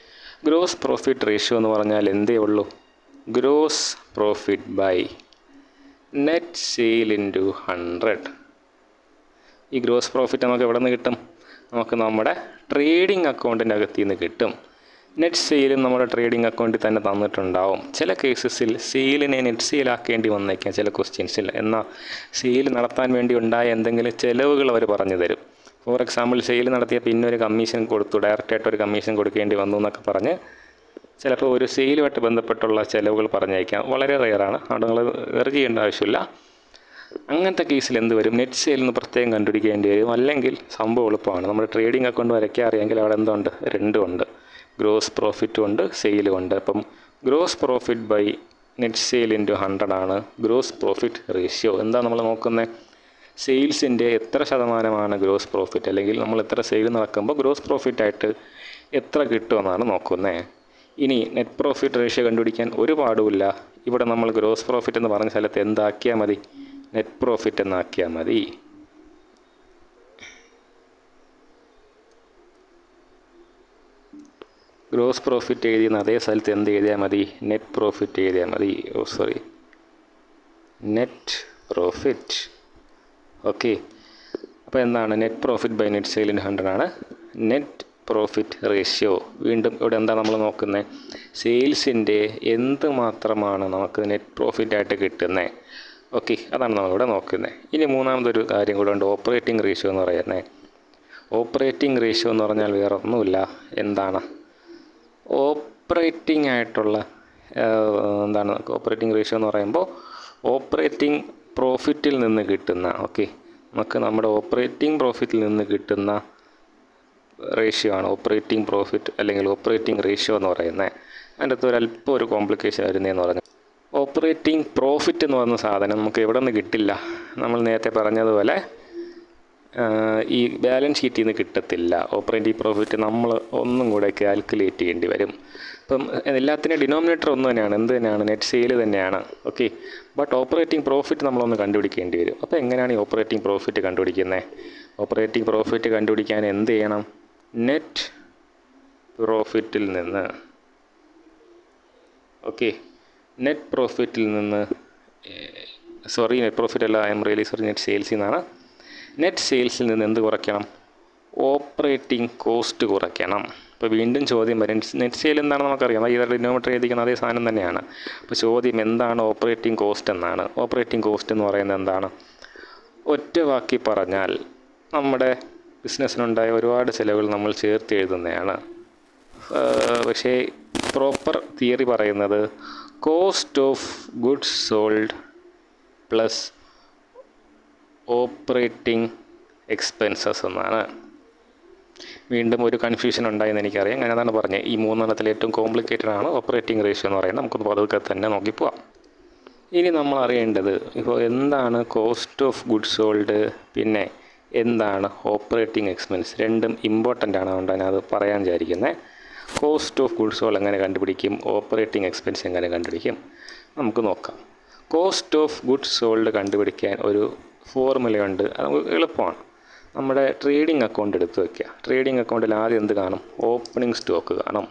ഗ്രോസ് പ്രോഫിറ്റ് റേഷ്യോ എന്ന് പറഞ്ഞാൽ എന്തേ ഉള്ളൂ? Gross profit by net sale into 100. ഈ ഗ്രോസ് പ്രോഫിറ്റ് നമുക്ക് എവിടെ നിന്ന് കിട്ടും? നമുക്ക് നമ്മുടെ ട്രേഡിംഗ് അക്കൗണ്ടിൻ്റെ അകത്തിൽ നിന്ന് കിട്ടും. നെറ്റ് സെയിലും നമ്മുടെ ട്രേഡിംഗ് അക്കൗണ്ടിൽ തന്നെ തന്നിട്ടുണ്ടാവും. ചില കേസസിൽ സെയിലിനെ നെറ്റ് സെയിലാക്കേണ്ടി വന്നേക്കാം ചില ക്വസ്റ്റ്യൻസിൽ. എന്നാൽ സെയിൽ നടത്താൻ വേണ്ടി ഉണ്ടായ എന്തെങ്കിലും ചിലവുകൾ അവർ പറഞ്ഞു തരും. ഫോർ എക്സാമ്പിൾ, സെയിൽ നടത്തിയ പിന്നെ ഒരു കമ്മീഷൻ കൊടുത്തു, ഡയറക്റ്റായിട്ട് ഒരു കമ്മീഷൻ കൊടുക്കേണ്ടി വന്നു എന്നൊക്കെ പറഞ്ഞ് ചിലപ്പോൾ ഒരു സെയിലുമായിട്ട് ബന്ധപ്പെട്ടുള്ള ചിലവുകൾ പറഞ്ഞേക്കാം. വളരെ റെയറാണ്, അവിടെ നിങ്ങൾ വെറി ചെയ്യേണ്ട ആവശ്യമില്ല. അങ്ങനത്തെ കേസിൽ എന്ത് വരും? നെറ്റ് സെയിൽ നിന്ന് പ്രത്യേകം കണ്ടുപിടിക്കേണ്ടി വരും. അല്ലെങ്കിൽ സംഭവം എളുപ്പമാണ്. നമ്മുടെ ട്രേഡിംഗ് അക്കൗണ്ട് വരയ്ക്കാൻ അറിയാമെങ്കിൽ അവിടെ എന്തുണ്ട്? രണ്ടും ഉണ്ട്, ഗ്രോസ് പ്രോഫിറ്റും ഉണ്ട്, സെയിലും ഉണ്ട്. അപ്പം gross profit by net sale into 100 ആണ് ഗ്രോസ് പ്രോഫിറ്റ് റേഷ്യോ. എന്താ നമ്മൾ നോക്കുന്നത്? സെയിൽസിൻ്റെ എത്ര ശതമാനമാണ് ഗ്രോസ് പ്രോഫിറ്റ്, അല്ലെങ്കിൽ നമ്മൾ എത്ര സെയിൽ നടക്കുമ്പോൾ ഗ്രോസ് പ്രോഫിറ്റായിട്ട് എത്ര കിട്ടുമെന്നാണ് നോക്കുന്നത്. ഇനി നെറ്റ് പ്രോഫിറ്റ് റേഷ്യോ കണ്ടുപിടിക്കാൻ ഒരു പാടുമില്ല. ഇവിടെ നമ്മൾ ഗ്രോസ് പ്രോഫിറ്റ് എന്ന് പറഞ്ഞ സ്ഥലത്ത് എന്താക്കിയാൽ മതി? നെറ്റ് പ്രോഫിറ്റ് എന്നാക്കിയാൽ മതി. ഗ്രോസ് പ്രോഫിറ്റ് എഴുതിയെന്ന് അതേ സ്ഥലത്ത് എന്ത് എഴുതിയാൽ മതി? നെറ്റ് പ്രോഫിറ്റ് എഴുതിയാൽ മതി. Net profit. ഓക്കെ, അപ്പോൾ എന്താണ് net profit by net sale in 100 ആണ് നെറ്റ് പ്രോഫിറ്റ് റേഷ്യോ. വീണ്ടും ഇവിടെ എന്താ നമ്മൾ നോക്കുന്നത്? സെയിൽസിൻ്റെ എന്ത് മാത്രമാണ് നമുക്ക് നെറ്റ് പ്രോഫിറ്റായിട്ട് കിട്ടുന്നത്. ഓക്കെ, അതാണ് നമ്മളിവിടെ നോക്കുന്നത്. ഇനി മൂന്നാമതൊരു കാര്യം കൂടെ ഉണ്ട്, ഓപ്പറേറ്റിംഗ് റേഷ്യോ എന്ന് പറയുന്നത്. ഓപ്പറേറ്റിംഗ് റേഷ്യോ എന്ന് പറഞ്ഞാൽ വേറെ ഒന്നുമില്ല. എന്താണ് ഓപ്പറേറ്റിംഗ് ആയിട്ടുള്ള എന്താണ് ഓപ്പറേറ്റിംഗ് റേഷ്യോ എന്ന് പറയുമ്പോൾ ഓപ്പറേറ്റിംഗ് പ്രോഫിറ്റിൽ നിന്ന് കിട്ടുന്ന, നമുക്ക് നമ്മുടെ ഓപ്പറേറ്റിംഗ് പ്രോഫിറ്റിൽ നിന്ന് കിട്ടുന്ന റേഷ്യോ ആണ് ഓപ്പറേറ്റിംഗ് പ്രോഫിറ്റ് അല്ലെങ്കിൽ ഓപ്പറേറ്റിംഗ് റേഷ്യോ എന്ന് പറയുന്നത്. അതിൻ്റെ അകത്ത് ഒരല്പം ഒരു കോംപ്ലിക്കേഷൻ വരുന്നതെന്ന് പറഞ്ഞു. ഓപ്പറേറ്റിംഗ് പ്രോഫിറ്റ് എന്ന് പറയുന്ന സാധനം നമുക്ക് എവിടെ നിന്ന് കിട്ടില്ല. നമ്മൾ നേരത്തെ പറഞ്ഞതുപോലെ ഈ ബാലൻസ് ഷീറ്റിൽ നിന്ന് കിട്ടത്തില്ല. ഓപ്പറേറ്റിംഗ് പ്രോഫിറ്റ് നമ്മൾ ഒന്നും കൂടെ കാൽക്കുലേറ്റ് ചെയ്യേണ്ടി വരും. ഇപ്പം എല്ലാത്തിനും ഡിനോമിനേറ്റർ ഒന്ന് തന്നെയാണ്. എന്ത് തന്നെയാണ്? നെറ്റ് സെയിൽ തന്നെയാണ്. ബട്ട് ഓപ്പറേറ്റിംഗ് പ്രോഫിറ്റ് നമ്മളൊന്ന് കണ്ടുപിടിക്കേണ്ടി വരും. അപ്പോൾ എങ്ങനെയാണ് ഈ ഓപ്പറേറ്റിംഗ് പ്രോഫിറ്റ് കണ്ടുപിടിക്കുന്നത്? ഓപ്പറേറ്റിംഗ് പ്രോഫിറ്റ് കണ്ടുപിടിക്കാൻ എന്ത് ചെയ്യണം? നെറ്റ് പ്രോഫിറ്റിൽ നിന്ന് നെറ്റ് പ്രോഫിറ്റിൽ നിന്ന് നെറ്റ് പ്രോഫിറ്റ് അല്ല, നെറ്റ് സെയിൽസിൽ നിന്നാണ്. നെറ്റ് സെയിൽസിൽ നിന്ന് എന്ത് കുറയ്ക്കണം? ഓപ്പറേറ്റിംഗ് കോസ്റ്റ് കുറയ്ക്കണം. അപ്പോൾ വീണ്ടും ചോദ്യം വരും, നെറ്റ് സെയിൽ എന്താണെന്ന് നമുക്കറിയാം, ഈ ഡിനോമിനേറ്റർ എഴുതിക്കുന്ന അതേ സാധനം തന്നെയാണ്. അപ്പോൾ ചോദ്യം എന്താണ് ഓപ്പറേറ്റിംഗ് കോസ്റ്റ് എന്നാണ്. ഓപ്പറേറ്റിംഗ് കോസ്റ്റ് എന്ന് പറയുന്നത് എന്താണ്? ഒറ്റ വാക്കി പറഞ്ഞാൽ നമ്മുടെ ബിസിനസ്സിനുണ്ടായ ഒരുപാട് ചിലവുകൾ നമ്മൾ ചേർത്ത് എഴുതുന്നതാണ്. പക്ഷേ പ്രോപ്പർ തിയറി പറയുന്നത് cost of goods sold plus operating expenses എന്നാണ്. വീണ്ടും ഒരു കൺഫ്യൂഷൻ ഉണ്ടായെന്ന് എനിക്കറിയാം. ഞാൻ അതാണ് പറഞ്ഞത്, ഈ മൂന്നെണ്ണത്തിൽ ഏറ്റവും കോംപ്ലിക്കേറ്റഡ് ആണ് ഓപ്പറേറ്റിംഗ് റേഷ്യോ എന്ന് പറയുന്നത്. നമുക്കൊന്ന് പതുക്കെ തന്നെ നോക്കിപ്പോവാം. ഇനി നമ്മൾ അറിയേണ്ടത് ഇപ്പോൾ എന്താണ് കോസ്റ്റ് ഓഫ് ഗുഡ്സ് സോൾഡ്, പിന്നെ എന്താണ് ഓപ്പറേറ്റിംഗ് എക്സ്പെൻസ്. രണ്ടും ഇമ്പോർട്ടൻ്റ് ആണ്, അതുകൊണ്ട് ഞാനത് പറയാൻ വിചാരിക്കുന്നത്. കോസ്റ്റ് ഓഫ് ഗുഡ്സ് സോൾഡ് എങ്ങനെ കണ്ടുപിടിക്കും, ഓപ്പറേറ്റിംഗ് എക്സ്പെൻസ് എങ്ങനെ കണ്ടുപിടിക്കും, നമുക്ക് നോക്കാം. കോസ്റ്റ് ഓഫ് ഗുഡ്സ് സോൾഡ് കണ്ടുപിടിക്കാൻ ഒരു ഫോർമുലയുണ്ട്, അത് നമുക്ക് എളുപ്പമാണ്. നമ്മുടെ ട്രേഡിംഗ് അക്കൗണ്ട് എടുത്ത് വയ്ക്കുക. ട്രേഡിംഗ് അക്കൗണ്ടിൽ ആദ്യം എന്ത് കാണും? ഓപ്പണിംഗ് സ്റ്റോക്ക് കാണും.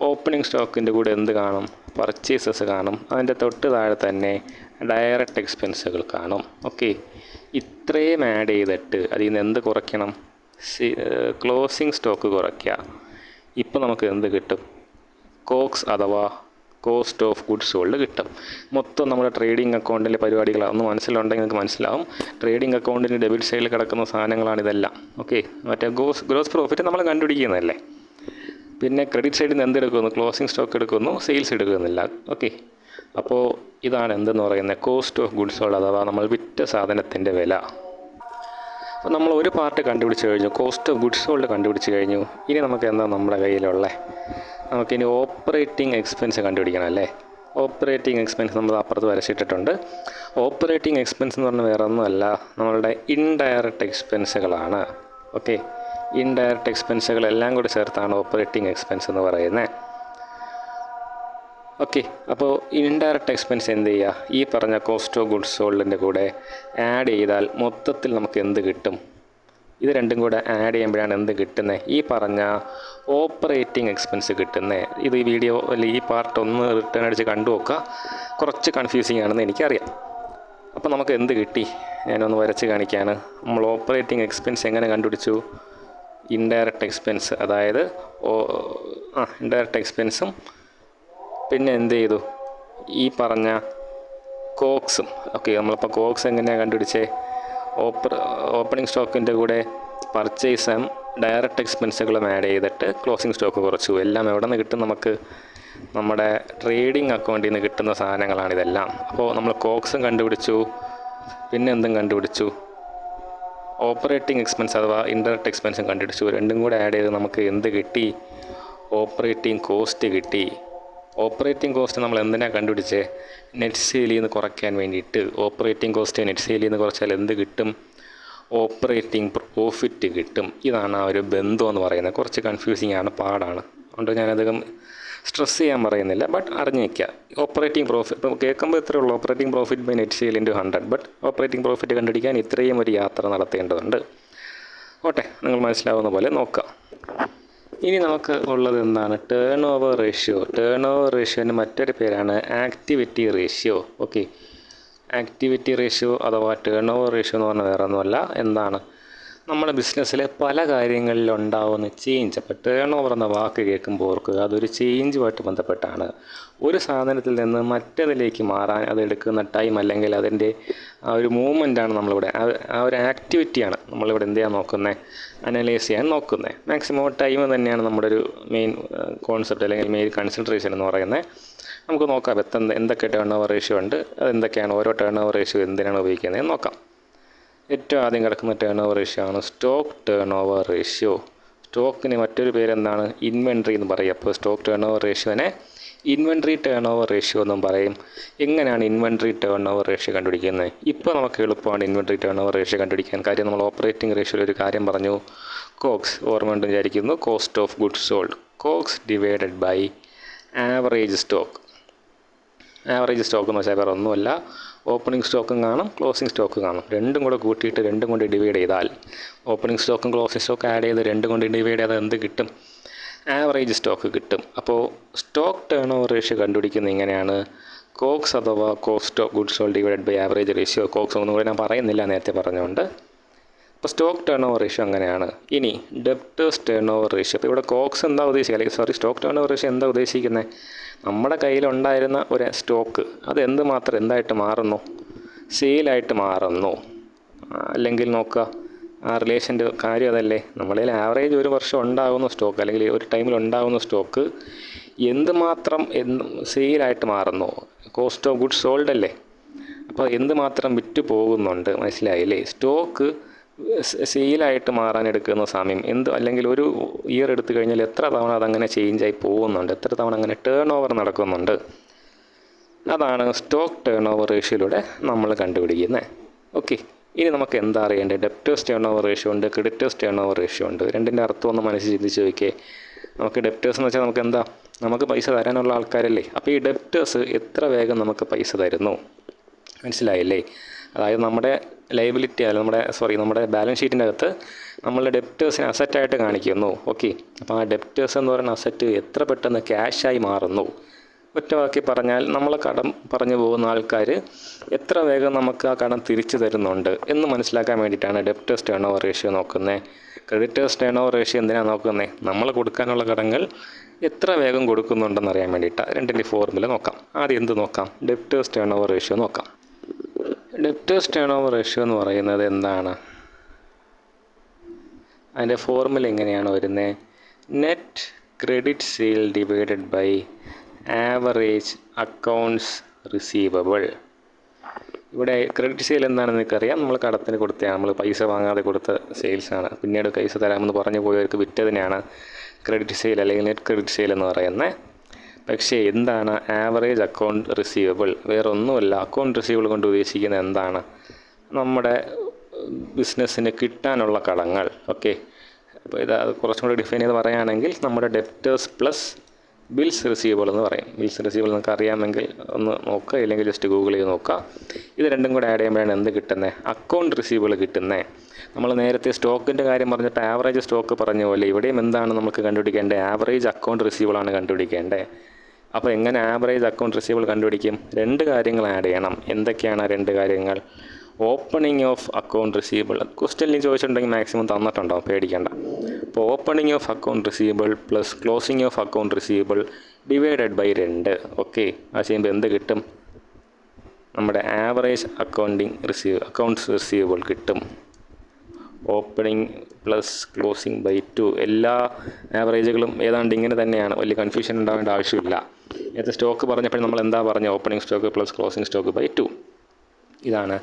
ഓപ്പണിംഗ് സ്റ്റോക്കിൻ്റെ കൂടെ എന്ത് കാണും? പർച്ചേസസ് കാണും. അതിൻ്റെ തൊട്ട് താഴെ തന്നെ ഡയറക്റ്റ് എക്സ്പെൻസുകൾ കാണും. ഇത്രയും ആഡ് ചെയ്തിട്ട് അതിൽ നിന്ന് എന്ത് കുറയ്ക്കണം? ക്ലോസിംഗ് സ്റ്റോക്ക് കുറയ്ക്കുക. ഇപ്പോൾ നമുക്ക് എന്ത് കിട്ടും? കോക്സ് അഥവാ കോസ്റ്റ് ഓഫ് ഗുഡ്സ് സോൾഡ് കിട്ടും. മൊത്തം നമ്മുടെ ട്രേഡിംഗ് അക്കൗണ്ടിലെ പരിപാടികളാണ്. ഒന്ന് മനസ്സിലുണ്ടെങ്കിൽ നിങ്ങൾക്ക് മനസ്സിലാവും. ട്രേഡിംഗ് അക്കൗണ്ടിൻ്റെ ഡെബിറ്റ് സൈഡിൽ കിടക്കുന്ന സാധനങ്ങളാണിതെല്ലാം. മറ്റേ ഗ്രോസ് പ്രോഫിറ്റ് നമ്മൾ കണ്ടുപിടിക്കുന്നതല്ലേ. പിന്നെ ക്രെഡിറ്റ് സൈഡിൽ നിന്ന് എന്തെടുക്കുന്നു? ക്ലോസിംഗ് സ്റ്റോക്ക് എടുക്കുന്നു, സെയിൽസ് എടുക്കുന്നില്ല. അപ്പോൾ ഇതാണ് എന്തെന്ന് പറയുന്നത് കോസ്റ്റ് ഓഫ് ഗുഡ്സ് സോൾഡ് അഥവാ നമ്മൾ വിറ്റ സാധനത്തിൻ്റെ വില. അപ്പോൾ നമ്മൾ ഒരു പാർട്ട് കണ്ടുപിടിച്ച് കഴിഞ്ഞു, കോസ്റ്റ് ഓഫ് ഗുഡ്സ് സോൾഡ് കണ്ടുപിടിച്ച് കഴിഞ്ഞു. ഇനി നമുക്ക് എന്താ നമ്മുടെ കയ്യിലുള്ള, നമുക്കിനി ഓപ്പറേറ്റിംഗ് എക്സ്പെൻസ് കണ്ടുപിടിക്കണം അല്ലേ. ഓപ്പറേറ്റിംഗ് എക്സ്പെൻസ് നമ്മൾ അപ്പുറത്ത് വരച്ചിട്ടിട്ടുണ്ട്. ഓപ്പറേറ്റിംഗ് എക്സ്പെൻസ് എന്ന് പറഞ്ഞാൽ വേറെ ഒന്നുമല്ല, നമ്മളുടെ ഇൻഡയറക്റ്റ് എക്സ്പെൻസുകളാണ്. ഇൻഡയറക്റ്റ് എക്സ്പെൻസുകളെല്ലാം കൂടി ചേർത്താണ് ഓപ്പറേറ്റിംഗ് എക്സ്പെൻസ് എന്ന് പറയുന്നത്. അപ്പോൾ ഇൻഡയറക്റ്റ് എക്സ്പെൻസ് എന്ത് ചെയ്യുക? ഈ പറഞ്ഞ കോസ്റ്റ് ഓഫ് ഗുഡ്സ് സോൾഡിൻ്റെ കൂടെ ആഡ് ചെയ്താൽ മൊത്തത്തിൽ നമുക്ക് എന്ത് കിട്ടും? ഇത് രണ്ടും കൂടെ ആഡ് ചെയ്യുമ്പോഴാണ് എന്ത് കിട്ടുന്നത്? ഈ പറഞ്ഞ ഓപ്പറേറ്റിംഗ് എക്സ്പെൻസ് കിട്ടുന്നത്. ഇത് ഈ വീഡിയോ അല്ലെങ്കിൽ ഈ പാർട്ട് ഒന്ന് റിട്ടേൺ അടിച്ച് കണ്ടു നോക്കുക. കുറച്ച് കൺഫ്യൂസിങ് ആണെന്ന് എനിക്കറിയാം. അപ്പോൾ നമുക്ക് എന്ത് കിട്ടി? ഞാനൊന്ന് വരച്ച് കാണിക്കുകയാണ്. നമ്മൾ ഓപ്പറേറ്റിംഗ് എക്സ്പെൻസ് എങ്ങനെ കണ്ടുപിടിച്ചു? ഇൻഡയറക്റ്റ് എക്സ്പെൻസ്, അതായത് ഇൻഡയറക്റ്റ് എക്സ്പെൻസും പിന്നെ എന്ത് ചെയ്തു? ഈ പറഞ്ഞ കോക്സും. നമ്മളിപ്പോൾ കോക്സ് എങ്ങനെയാണ് കണ്ടുപിടിച്ചേ? ഓപ്പണിംഗ് സ്റ്റോക്കിൻ്റെ കൂടെ പർച്ചേസും ഡയറക്റ്റ് എക്സ്പെൻസുകളും ആഡ് ചെയ്തിട്ട് ക്ലോസിംഗ് സ്റ്റോക്ക് കുറച്ചു. എല്ലാം എവിടെ നിന്ന് കിട്ടും? നമുക്ക് നമ്മുടെ ട്രേഡിംഗ് അക്കൗണ്ടിൽ നിന്ന് കിട്ടുന്ന സാധനങ്ങളാണിതെല്ലാം. അപ്പോൾ നമ്മൾ കോക്സും കണ്ടുപിടിച്ചു, പിന്നെ എന്തും കണ്ടുപിടിച്ചു? ഓപ്പറേറ്റിംഗ് എക്സ്പെൻസ് അഥവാ ഇൻഡയറക്റ്റ് എക്സ്പെൻസും കണ്ടുപിടിച്ചു. രണ്ടും കൂടെ ആഡ് ചെയ്ത് നമുക്ക് എന്ത് കിട്ടി? ഓപ്പറേറ്റിംഗ് കോസ്റ്റ് കിട്ടി. ഓപ്പറേറ്റിംഗ് കോസ്റ്റ് നമ്മൾ എന്തിനാണ് കണ്ടുപിടിച്ചേ? നെറ്റ് സെയിലിൽ നിന്ന് കുറയ്ക്കാൻ വേണ്ടിയിട്ട്. ഓപ്പറേറ്റിംഗ് കോസ്റ്റ് നെറ്റ് സെയിലിൽ നിന്ന് കുറച്ചാൽ എന്ത് കിട്ടും? ഓപ്പറേറ്റിംഗ് പ്രോഫിറ്റ് കിട്ടും. ഇതാണ് ആ ഒരു ബന്ധം എന്ന് പറയുന്നത്. കുറച്ച് കൺഫ്യൂസിങ് ആണ്, പാടാണ്. അതുകൊണ്ട് ഞാനധികം സ്ട്രെസ് ചെയ്യാൻ പറയുന്നില്ല, ബട്ട് അറിഞ്ഞു വയ്ക്കുക. ഓപ്പറേറ്റിംഗ് പ്രോഫിറ്റ് ഇപ്പോൾ കേൾക്കുമ്പോൾ ഇത്രയേ ഉള്ളൂ, operating profit by net sale into 100. But operating profit കണ്ടുപിടിക്കാൻ ഇത്രയും ഒരു യാത്ര നടത്തേണ്ടതുണ്ട്. ഓട്ടെ, നിങ്ങൾ മനസ്സിലാവുന്ന പോലെ നോക്കാം. ഇനി നമുക്ക് ഉള്ളത് എന്താണ്? Turn over ratio. Turnover റേഷ്യോൻ്റെ മറ്റൊരു പേരാണ് activity ratio. Okay, activity ratio അഥവാ ടേൺ ഓവർ റേഷ്യോ എന്ന് പറഞ്ഞാൽ വേറെ ഒന്നുമല്ല, എന്താണ് നമ്മുടെ ബിസിനസ്സിലെ പല കാര്യങ്ങളിലുണ്ടാവുന്ന ചേഞ്ച്. അപ്പോൾ ടേൺ ഓവർ എന്ന വാക്ക് കേൾക്കുമ്പോൾ ഓർക്കുക, അതൊരു ചേഞ്ചുമായിട്ട് ബന്ധപ്പെട്ടാണ്. ഒരു സാധനത്തിൽ നിന്ന് മറ്റതിലേക്ക് മാറാൻ അതെടുക്കുന്ന ടൈം, അല്ലെങ്കിൽ അതിൻ്റെ ആ ഒരു മൂവ്മെൻറ്റാണ് നമ്മളിവിടെ, ആ ഒരു ആക്ടിവിറ്റിയാണ് നമ്മളിവിടെ എന്ത് ചെയ്യാൻ നോക്കുന്നത്? അനലൈസ് ചെയ്യാൻ നോക്കുന്നത്. മാക്സിമം ടൈം തന്നെയാണ് നമ്മുടെ ഒരു മെയിൻ കോൺസെപ്റ്റ് അല്ലെങ്കിൽ മെയിൻ കൺസെൻട്രേഷൻ എന്ന് പറയുന്നത്. നമുക്ക് നോക്കാം എന്തൊക്കെ ടേൺ ഓവർ റേഷ്യോ ഉണ്ട്, അതെന്തൊക്കെയാണ്, ഓരോ ടേൺ ഓവർ റേഷ്യോ എന്തിനാണ് ഉപയോഗിക്കുന്നത് നോക്കാം. ഏറ്റവും ആദ്യം കിടക്കുന്ന ടേൺ ഓവർ റേഷ്യോ ആണ് സ്റ്റോക്ക് ടേൺ ഓവർ റേഷ്യോ. സ്റ്റോക്കിന് മറ്റൊരു പേരെന്താണ്? ഇൻവെൻട്രി എന്ന് പറയും. അപ്പോൾ സ്റ്റോക്ക് ടേൺ ഓവർ റേഷ്യോനെ ഇൻവെൻട്രി ടേൺ ഓവർ റേഷ്യോ എന്നും പറയും. എങ്ങനെയാണ് ഇൻവെൻട്രി ടേൺ ഓവർ റേഷ്യോ കണ്ടുപിടിക്കുന്നത്? ഇപ്പോൾ നമുക്ക് എളുപ്പമാണ് ഇൻവെൻട്രി ടേൺ ഓവർ റേഷ്യോ കണ്ടുപിടിക്കാൻ. കാര്യം നമ്മൾ ഓപ്പറേറ്റിംഗ് റേഷ്യോയിൽ ഒരു കാര്യം പറഞ്ഞു, കോക്സ്, ഓർമ്മ വിചാരിക്കുന്നു, cost of goods sold, COGS divided by average stock. Average stock എന്ന് വെച്ചാൽ വേറെ ഒന്നുമല്ല, ഓപ്പണിംഗ് സ്റ്റോക്കും കാണും, ക്ലോസിംഗ് സ്റ്റോക്ക് കാണും. രണ്ടും കൂടെ കൂട്ടിയിട്ട് രണ്ടും കൊണ്ട് ഡിവൈഡ് ചെയ്താൽ, ഓപ്പണിംഗ് സ്റ്റോക്കും ക്ലോസിംഗ് സ്റ്റോക്കും ആഡ് ചെയ്ത് രണ്ടും കൊണ്ട് ഡിവൈഡ് ചെയ്താൽ എന്ത് കിട്ടും? ആവറേജ് സ്റ്റോക്ക് കിട്ടും. അപ്പോൾ സ്റ്റോക്ക് ടേൺ ഓവർ റേഷ്യോ കണ്ടുപിടിക്കുന്നത് ഇങ്ങനെയാണ്, കോക്സ് അഥവാ cost of goods sold divided by average ratio. COGS ഒന്നും കൂടെ ഞാൻ പറയുന്നില്ല, നേരത്തെ പറഞ്ഞുകൊണ്ട്. അപ്പോൾ സ്റ്റോക്ക് ടേൺ ഓവർ റേഷ്യോ അങ്ങനെയാണ്. ഇനി ഡെപ്റ്റേഴ്സ് ടേൺ ഓവർ റേഷ്യോ. അപ്പോൾ ഇവിടെ കോക്സ് എന്താ ഉദ്ദേശിക്കുക, അല്ലെങ്കിൽ സ്റ്റോക്ക് ടേൺ ഓവർ റേഷ്യോ എന്താ ഉദ്ദേശിക്കുന്നത്? നമ്മുടെ കയ്യിലുണ്ടായിരുന്ന ഒരു സ്റ്റോക്ക് അത് എന്തുമാത്രം എന്തായിട്ട് മാറുന്നു? സെയിലായിട്ട് മാറുന്നു. അല്ലെങ്കിൽ നോക്കുക, ആ റിലേഷൻ്റെ കാര്യം അതല്ലേ. നമ്മളിൽ ആവറേജ് ഒരു വർഷം ഉണ്ടാകുന്ന സ്റ്റോക്ക്, അല്ലെങ്കിൽ ഒരു ടൈമിൽ ഉണ്ടാകുന്ന സ്റ്റോക്ക് എന്തുമാത്രം സെയിലായിട്ട് മാറുന്നു? കോസ്റ്റ് ഓഫ് ഗുഡ്സ് സോൾഡ് അല്ലേ. അപ്പോൾ എന്തുമാത്രം വിറ്റ് പോകുന്നുണ്ട്, മനസ്സിലായില്ലേ? സ്റ്റോക്ക് സെയിലായിട്ട് മാറാൻ എടുക്കുന്ന സമയം അല്ലെങ്കിൽ ഒരു ഇയർ എടുത്തു കഴിഞ്ഞാൽ എത്ര തവണ അതങ്ങനെ ചേഞ്ചായി പോകുന്നുണ്ട്, എത്ര തവണ അങ്ങനെ ടേൺ ഓവർ നടക്കുന്നുണ്ട്, അതാണ് സ്റ്റോക്ക് ടേൺ ഓവർ റേഷ്യോയിലൂടെ നമ്മൾ കണ്ടുപിടിക്കുന്നത്. ഓക്കെ, ഇനി നമുക്ക് എന്താ അറിയേണ്ടത്? ഡെപ്റ്റേഴ്സ് ടേൺ ഓവർ റേഷ്യോ ഉണ്ട്, ക്രെഡിറ്റേഴ്സ് ടേൺ ഓവർ റേഷ്യോ ഉണ്ട്. രണ്ടിൻ്റെ അർത്ഥം ഒന്ന് മനസ്സിൽ ചിന്തിച്ച് നോക്കിയേ. നമുക്ക് ഡെപ്റ്റേഴ്സ് എന്ന് വെച്ചാൽ നമുക്ക് എന്താ, നമുക്ക് പൈസ തരാനുള്ള ആൾക്കാരല്ലേ. അപ്പോൾ ഈ ഡെപ്റ്റേഴ്സ് എത്ര വേഗം നമുക്ക് പൈസ തരുന്നു, മനസ്സിലായില്ലേ? അതായത് നമ്മുടെ ലയബിലിറ്റി അല്ല, നമ്മുടെ ബാലൻസ് ഷീറ്റിൻ്റെ അകത്ത് നമ്മളുടെ ഡെപ്റ്റേഴ്സിനെ അസറ്റായിട്ട് കാണിക്കുന്നു. ഓക്കെ, അപ്പോൾ ആ ഡെപ്റ്റേഴ്സ് എന്ന് പറയുന്ന അസറ്റ് എത്ര പെട്ടെന്ന് ക്യാഷായി മാറുന്നു. ഒറ്റ വാക്കി പറഞ്ഞാൽ, നമ്മൾ കടം പറഞ്ഞു പോകുന്ന ആൾക്കാർ എത്ര വേഗം നമുക്ക് ആ കടം തിരിച്ചു തരുന്നുണ്ട് എന്ന് മനസ്സിലാക്കാൻ വേണ്ടിയിട്ടാണ് ഡെപ്റ്റേഴ്സ് ടേൺ ഓവർ റേഷ്യോ നോക്കുന്നത്. ക്രെഡിറ്റേഴ്സ് ടേൺ ഓവർ റേഷ്യോ എന്തിനാണ് നോക്കുന്നത്? നമ്മൾ കൊടുക്കാനുള്ള കടങ്ങൾ എത്ര വേഗം കൊടുക്കുന്നുണ്ടെന്ന് അറിയാൻ വേണ്ടിയിട്ടാണ്. രണ്ടിൻ്റെ ഫോർമുല നോക്കാം. ആദ്യം എന്ത് നോക്കാം? ഡെപ്റ്റേഴ്സ് ടേൺ ഓവർ റേഷ്യോ നോക്കാം. ഡെപ്റ്റേഴ്സ് ടേൺ ഓവർ റേഷ്യോ എന്ന് പറയുന്നത് എന്താണ്? അതിൻ്റെ ഫോർമുല എങ്ങനെയാണ് വരുന്നത്? Net credit sale divided by average accounts receivable. ഇവിടെ ക്രെഡിറ്റ് സെയിൽ എന്താണെന്ന് നിങ്ങൾക്കറിയാം. നമ്മൾ കടത്തിന് കൊടുത്തതാണ്, നമ്മൾ പൈസ വാങ്ങാതെ കൊടുത്ത സെയിൽസാണ്. പിന്നീട് പൈസ തരാമെന്ന് പറഞ്ഞു പോയവർക്ക് വിറ്റതിനാണ് ക്രെഡിറ്റ് സെയിൽ അല്ലെങ്കിൽ നെറ്റ് ക്രെഡിറ്റ് സെയിൽ എന്ന് പറയുന്നത്. പക്ഷേ എന്താണ് ആവറേജ് അക്കൗണ്ട് റിസീവബിൾ? വേറെ ഒന്നുമല്ല, അക്കൗണ്ട് റിസീവബിൾ കൊണ്ട് ഉദ്ദേശിക്കുന്നത് എന്താണ്? നമ്മുടെ ബിസിനസ്സിന് കിട്ടാനുള്ള കടങ്ങൾ. ഓക്കെ, അപ്പോൾ ഇത് കുറച്ചും കൂടി ഡിഫൈൻ ചെയ്ത് പറയുകയാണെങ്കിൽ നമ്മുടെ ഡെപ്റ്റേഴ്സ് പ്ലസ് ബിൽസ് റിസീവബിൾ എന്ന് പറയും. ബിൽസ് റിസീവബിൾ നിങ്ങൾക്ക് അറിയാമെങ്കിൽ ഒന്ന് നോക്കുക, ഇല്ലെങ്കിൽ ജസ്റ്റ് ഗൂഗിൾ ചെയ്ത് നോക്കുക. ഇത് രണ്ടും കൂടെ ആഡ് ചെയ്യുമ്പോഴാണ് എന്ത് കിട്ടുന്നത്? അക്കൗണ്ട് റിസീവബിൾ കിട്ടുന്നത്. നമ്മൾ നേരത്തെ സ്റ്റോക്കിൻ്റെ കാര്യം പറഞ്ഞിട്ട് ആവറേജ് സ്റ്റോക്ക് പറഞ്ഞ പോലെ ഇവിടെയും എന്താണ് നമുക്ക് കണ്ടുപിടിക്കേണ്ടത്? ആവറേജ് അക്കൗണ്ട് റിസീവബിളാണ് കണ്ടുപിടിക്കേണ്ടത്. അപ്പോൾ എങ്ങനെ ആവറേജ് അക്കൗണ്ട് റിസീവബിൾ കണ്ടുപിടിക്കും? രണ്ട് കാര്യങ്ങൾ ആഡ് ചെയ്യണം. എന്തൊക്കെയാണ് രണ്ട് കാര്യങ്ങൾ? Opening of account receivable. ക്വസ്റ്റ്യനിൽ ചോദിച്ചിട്ടുണ്ടെങ്കിൽ മാക്സിമം തന്നിട്ടുണ്ടാവും, പേടിക്കേണ്ട. അപ്പോൾ opening of account receivable plus closing of account receivable divided by 2. Okay, അത് ചെയ്യുമ്പോൾ എന്ത് കിട്ടും? നമ്മുടെ ആവറേജ് അക്കൗണ്ട്സ് റിസീവബിൾ കിട്ടും. Opening plus closing by 2. എല്ലാ ആവറേജുകളും ഏതാണ്ട് ഇങ്ങനെ തന്നെയാണ്, വലിയ കൺഫ്യൂഷൻ ഉണ്ടാവേണ്ട ആവശ്യമില്ല. നേരത്തെ സ്റ്റോക്ക് പറഞ്ഞപ്പോൾ നമ്മൾ എന്താ പറഞ്ഞത്? Opening stock plus closing stock by 2. ഇതാണ്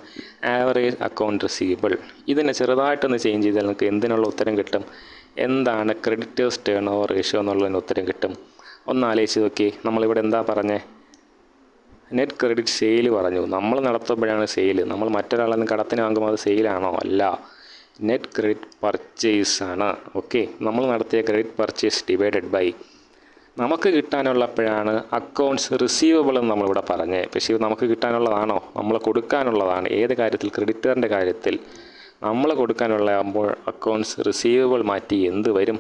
ആവറേജ് അക്കൗണ്ട് റിസീവബിൾ. ഇതിനെ ചെറുതായിട്ടൊന്ന് ചേഞ്ച് ചെയ്താൽ നിങ്ങൾക്ക് എന്തിനുള്ള ഉത്തരം കിട്ടും? എന്താണ് ക്രെഡിറ്റേഴ്സ് ടേൺ ഓവർ റേഷ്യോ എന്നുള്ളതിന് ഉത്തരം കിട്ടും. ഒന്ന് ആലോചിച്ച് നോക്കി, നമ്മളിവിടെ എന്താ പറഞ്ഞേ? നെറ്റ് ക്രെഡിറ്റ് സെയിൽ പറഞ്ഞു. നമ്മൾ നടത്തുമ്പോഴാണ് സെയിൽ. നമ്മൾ മറ്റൊരാളിൽ നിന്ന് കടത്തിന് വാങ്ങുമ്പോൾ അത് സെയിലാണോ? അല്ല, നെറ്റ് ക്രെഡിറ്റ് പർച്ചേസ് ആണ്. ഓക്കെ, നമ്മൾ നടത്തിയ ക്രെഡിറ്റ് പർച്ചേസ് ഡിവൈഡഡ് ബൈ നമുക്ക് കിട്ടാനുള്ളപ്പോഴാണ് അക്കൗണ്ട്സ് റിസീവബിൾ എന്ന് നമ്മളിവിടെ പറഞ്ഞേ. പക്ഷേ ഇത് നമുക്ക് കിട്ടാനുള്ളതാണോ? നമ്മൾ കൊടുക്കാനുള്ളതാണ്. ഏത് കാര്യത്തിൽ? ക്രെഡിറ്ററിൻ്റെ കാര്യത്തിൽ. നമ്മൾ കൊടുക്കാനുള്ളതാകുമ്പോൾ അക്കൗണ്ട്സ് റിസീവബിൾ മാറ്റി എന്ത് വരും?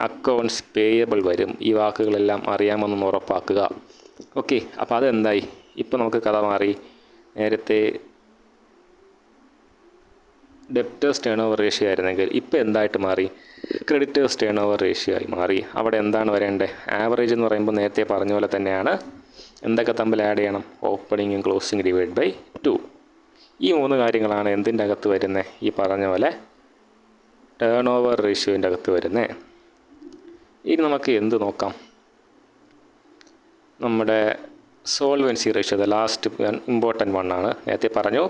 അക്കൗണ്ട്സ് പേയബിൾ വരും. ഈ വാക്കുകളെല്ലാം അറിയാമെന്ന് ഉറപ്പാക്കുക. ഓക്കെ, അപ്പോൾ അതെന്തായി? ഇപ്പോൾ നമുക്ക് കഥ മാറി. നേരത്തെ ഡെപ്റ്റേഴ്സ് ടേൺ ഓവർ റേഷ്യോ ആയിരുന്നെങ്കിൽ ഇപ്പോൾ എന്തായിട്ട് മാറി? ക്രെഡിറ്റേഴ്സ് ടേൺ ഓവർ റേഷ്യോ ആയി മാറി. അവിടെ എന്താണ് വരേണ്ടത്? ആവറേജ് എന്ന് പറയുമ്പോൾ നേരത്തെ പറഞ്ഞ പോലെ തന്നെയാണ്. എന്തൊക്കെ തമ്മിൽ ആഡ് ചെയ്യണം? ഓപ്പണിങ്ങും ക്ലോസിങ് ഡിവൈഡ് ബൈ 2. ഈ 3 കാര്യങ്ങളാണ് എന്തിൻ്റെ അകത്ത് വരുന്നത്? ഈ പറഞ്ഞ പോലെ ടേൺ ഓവർ റേഷ്യോൻ്റെ അകത്ത് വരുന്നത്. ഇനി നമുക്ക് എന്ത് നോക്കാം? നമ്മുടെ solvency ratio, the last important one ആണ്. നേരത്തെ പറഞ്ഞു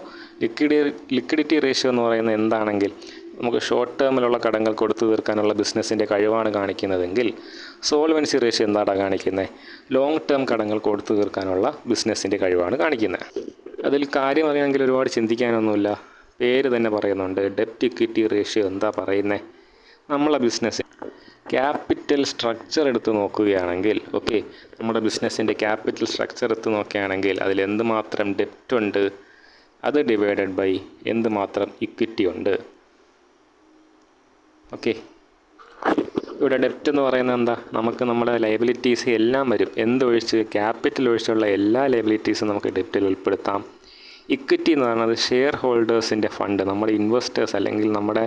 ലിക്വിഡിറ്റി റേഷ്യോ എന്ന് പറയുന്നത് എന്താണെങ്കിൽ നമുക്ക് ഷോർട്ട് ടേമിലുള്ള കടങ്ങൾ കൊടുത്തു തീർക്കാനുള്ള ബിസിനസ്സിൻ്റെ കഴിവാണ് കാണിക്കുന്നതെങ്കിൽ സോൾവൻസി റേഷ്യോ എന്താണ് കാണിക്കുന്നത്? ലോങ് ടേം കടങ്ങൾ കൊടുത്തു തീർക്കാനുള്ള ബിസിനസ്സിൻ്റെ കഴിവാണ് കാണിക്കുന്നത്. അതിൽ കാര്യം അറിയാമെങ്കിൽ ഒരുപാട് ചിന്തിക്കാനൊന്നുമില്ല. പേര് തന്നെ പറയുന്നുണ്ട്. ഡെപ്റ്റ് ഇക്വിറ്റി റേഷ്യോ എന്താ പറയുന്നത്? നമ്മളെ ബിസിനസ് ക്യാപിറ്റൽ സ്ട്രക്ചർ എടുത്ത് നോക്കുകയാണെങ്കിൽ, ഓക്കെ, നമ്മുടെ ബിസിനസ്സിൻ്റെ ക്യാപിറ്റൽ സ്ട്രക്ചർ എടുത്ത് നോക്കുകയാണെങ്കിൽ അതിൽ എന്തുമാത്രം ഡെപ്റ്റ് ഉണ്ട്, അത് ഡിവൈഡഡ് ബൈ എന്തുമാത്രം ഇക്വിറ്റി ഉണ്ട്. ഓക്കെ, ഇവിടെ ഡെപ്റ്റ് എന്ന് പറയുന്നത് എന്താ? നമുക്ക് നമ്മുടെ ലയബിലിറ്റീസ് എല്ലാം വരും. എന്തൊഴിച്ച്? ക്യാപിറ്റൽ ഒഴിച്ചുള്ള എല്ലാ ലയബിലിറ്റീസും നമുക്ക് ഡെപ്റ്റിൽ ഉൾപ്പെടുത്താം. ഇക്വിറ്റി എന്ന് പറയുന്നത് ഷെയർ ഹോൾഡേഴ്സിൻ്റെ ഫണ്ട്, നമ്മുടെ ഇൻവെസ്റ്റേഴ്സ് അല്ലെങ്കിൽ നമ്മുടെ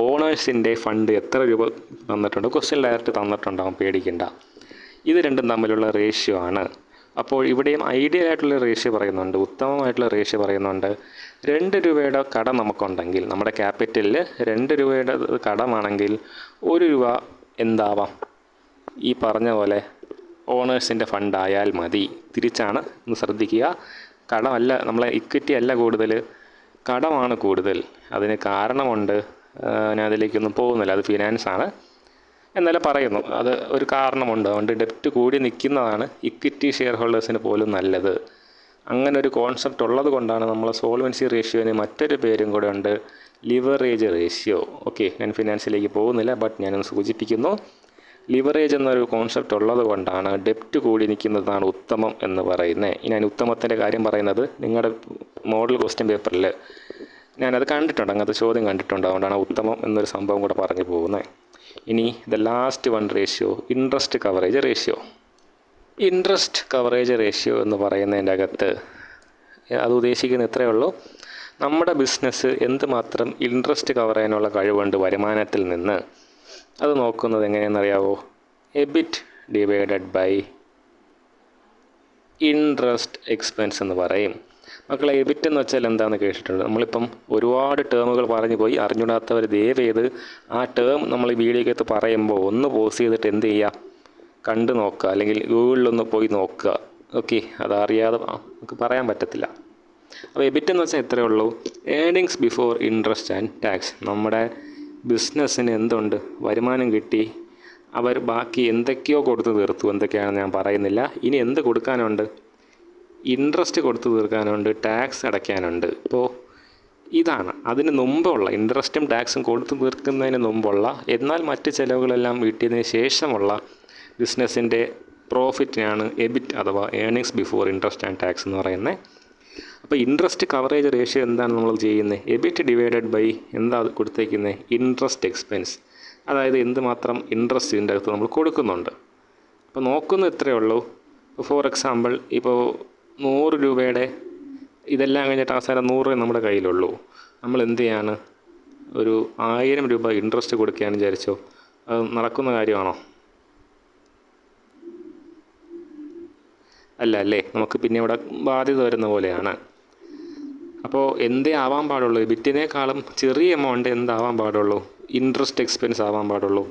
ഓണേഴ്സിൻ്റെ ഫണ്ട് എത്ര രൂപ തന്നിട്ടുണ്ട്? ക്വസ്റ്റ്യൻ ഡയറക്റ്റ് തന്നിട്ടുണ്ടാകും, പേടിക്കണ്ട. ഇത് രണ്ടും തമ്മിലുള്ള റേഷ്യോ ആണ്. അപ്പോൾ ഇവിടെയും ഐഡിയൽ ആയിട്ടുള്ള റേഷ്യോ പറയുന്നുണ്ട്, ഉത്തമമായിട്ടുള്ള റേഷ്യോ പറയുന്നുണ്ട്. 2 രൂപയുടെ കടം നമുക്കുണ്ടെങ്കിൽ, നമ്മുടെ ക്യാപിറ്റലിൽ 2 രൂപയുടെ കടമാണെങ്കിൽ 1 രൂപ എന്താവാം? ഈ പറഞ്ഞ പോലെ ഓണേഴ്സിൻ്റെ ഫണ്ടായാൽ മതി. തിരിച്ചാണ്, ഒന്ന് ശ്രദ്ധിക്കുക. കടമല്ല, നമ്മളെ ഇക്വിറ്റി അല്ല കൂടുതൽ, കടമാണ് കൂടുതൽ. അതിന് കാരണമുണ്ട്. ഞാൻ അതിലേക്കൊന്നും പോകുന്നില്ല, അത് ഫിനാൻസാണ്. എന്നാലും പറയുന്നു, അത് ഒരു കാരണമുണ്ട്. അതുകൊണ്ട് ഡെപ്റ്റ് കൂടി നിൽക്കുന്നതാണ് ഇക്വിറ്റി ഷെയർ ഹോൾഡേഴ്സിന് പോലും നല്ലത്. അങ്ങനെ ഒരു കോൺസെപ്റ്റ് ഉള്ളത് കൊണ്ടാണ് നമ്മൾ സോൾവൻസി റേഷ്യോന് മറ്റൊരു പേരും കൂടെ ഉണ്ട്, ലിവറേജ് റേഷ്യോ. ഓക്കെ, ഞാൻ ഫിനാൻസിലേക്ക് പോകുന്നില്ല, ബട്ട് ഞാനൊന്ന് സൂചിപ്പിക്കുന്നു. ലിവറേജ് എന്നൊരു കോൺസെപ്റ്റ് ഉള്ളത് കൊണ്ടാണ് ഡെപ്റ്റ് കൂടി നിൽക്കുന്നതാണ് ഉത്തമം എന്ന് പറയുന്നത്. ഇനി ഞാൻ ഉത്തമത്തിൻ്റെ കാര്യം പറയുന്നത് നിങ്ങളുടെ മോഡൽ ക്വസ്റ്റ്യൻ പേപ്പറിൽ ഞാനത് കണ്ടിട്ടുണ്ട്, അങ്ങനത്തെ ചോദ്യം കണ്ടിട്ടുണ്ട്. അതുകൊണ്ടാണ് ഉത്തമം എന്നൊരു സംഭവം കൂടെ പറഞ്ഞു പോകുന്നത്. ഇനി the last one ratio, interest coverage ratio. Interest coverage ratio എന്ന് പറയുന്നതിൻ്റെ അകത്ത് അത് ഉദ്ദേശിക്കുന്ന ഇത്രയേ ഉള്ളൂ, നമ്മുടെ ബിസിനസ് എന്തുമാത്രം ഇൻട്രസ്റ്റ് കവർ ചെയ്യാനുള്ള കഴിവുണ്ട് വരുമാനത്തിൽ നിന്ന്. അത് നോക്കുന്നത് എങ്ങനെയെന്നറിയാവോ? EBIT divided by interest expense എന്ന് പറയും. മക്കളെ, എബിറ്റ് എന്ന് വെച്ചാൽ എന്താണെന്ന് കേട്ടിട്ടുണ്ട്. നമ്മളിപ്പം ഒരുപാട് ടേമുകൾ പറഞ്ഞു പോയി, അറിഞ്ഞൂടാത്തവർ ദയവ് ചെയ്ത് ആ ടേം നമ്മൾ ഈ വീഡിയോക്കകത്ത് പറയുമ്പോൾ ഒന്ന് പോസ് ചെയ്തിട്ട് എന്ത് ചെയ്യുക, കണ്ടു നോക്കുക, അല്ലെങ്കിൽ ഗൂഗിളിലൊന്ന് പോയി നോക്കുക. ഓക്കെ, അതറിയാതെ നമുക്ക് പറയാൻ പറ്റത്തില്ല. അപ്പോൾ എബിറ്റ് എന്ന് വെച്ചാൽ ഇത്രയേ ഉള്ളൂ, earnings before interest and tax. നമ്മുടെ ബിസിനസ്സിന് എന്തുണ്ട്? വരുമാനം കിട്ടി, അവർ ബാക്കി എന്തൊക്കെയോ കൊടുത്ത് തീർത്തു. എന്തൊക്കെയാണെന്ന് ഞാൻ പറയുന്നില്ല. ഇനി എന്ത് കൊടുക്കാനുണ്ട്? ഇൻട്രസ്റ്റ് കൊടുത്തു തീർക്കാനുണ്ട്, ടാക്സ് അടയ്ക്കാനുണ്ട്. ഇപ്പോൾ ഇതാണ് അതിന് മുമ്പുള്ള, ഇൻട്രസ്റ്റും ടാക്സും കൊടുത്തു തീർക്കുന്നതിന് മുമ്പുള്ള, എന്നാൽ മറ്റ് ചിലവുകളെല്ലാം വീട്ടിയതിന് ശേഷമുള്ള ബിസിനസ്സിൻ്റെ പ്രോഫിറ്റിനാണ് എബിറ്റ് അഥവാ earnings before interest and tax എന്ന് പറയുന്നത്. അപ്പോൾ ഇൻട്രസ്റ്റ് കവറേജ് റേഷ്യോ എന്താണ് നമ്മൾ ചെയ്യുന്നത്? എബിറ്റ് ഡിവൈഡഡ് ബൈ എന്താ കൊടുത്തേക്കുന്നത്? Interest expense. അതായത് എന്തുമാത്രം ഇൻട്രസ്റ്റ് ഇതിൻ്റെ അകത്ത് നമ്മൾ കൊടുക്കുന്നുണ്ട്. അപ്പോൾ നോക്കുന്നത് ഇത്രയേ ഉള്ളൂ. ഫോർ എക്സാമ്പിൾ, ഇപ്പോൾ 100 രൂപയുടെ ഇതെല്ലാം കഴിഞ്ഞിട്ട് അവസാനം 100 നമ്മുടെ കയ്യിലുള്ളൂ. നമ്മൾ എന്ത് ചെയ്യാണ്? ഒരു 1000 രൂപ ഇൻട്രസ്റ്റ് കൊടുക്കുകയാണെന്ന് വിചാരിച്ചോ, അത് നടക്കുന്ന കാര്യമാണോ? അല്ല അല്ലേ? നമുക്ക് പിന്നെ ഇവിടെ ബാധ്യത വരുന്ന പോലെയാണ്. അപ്പോൾ എന്തേ ആവാൻ പാടുള്ളൂ? എബിറ്റിനേക്കാളും ചെറിയ എമൗണ്ട് എന്താവാൻ പാടുള്ളൂ? ഇൻട്രസ്റ്റ് എക്സ്പെൻസ് ആവാൻ പാടുള്ളൂ.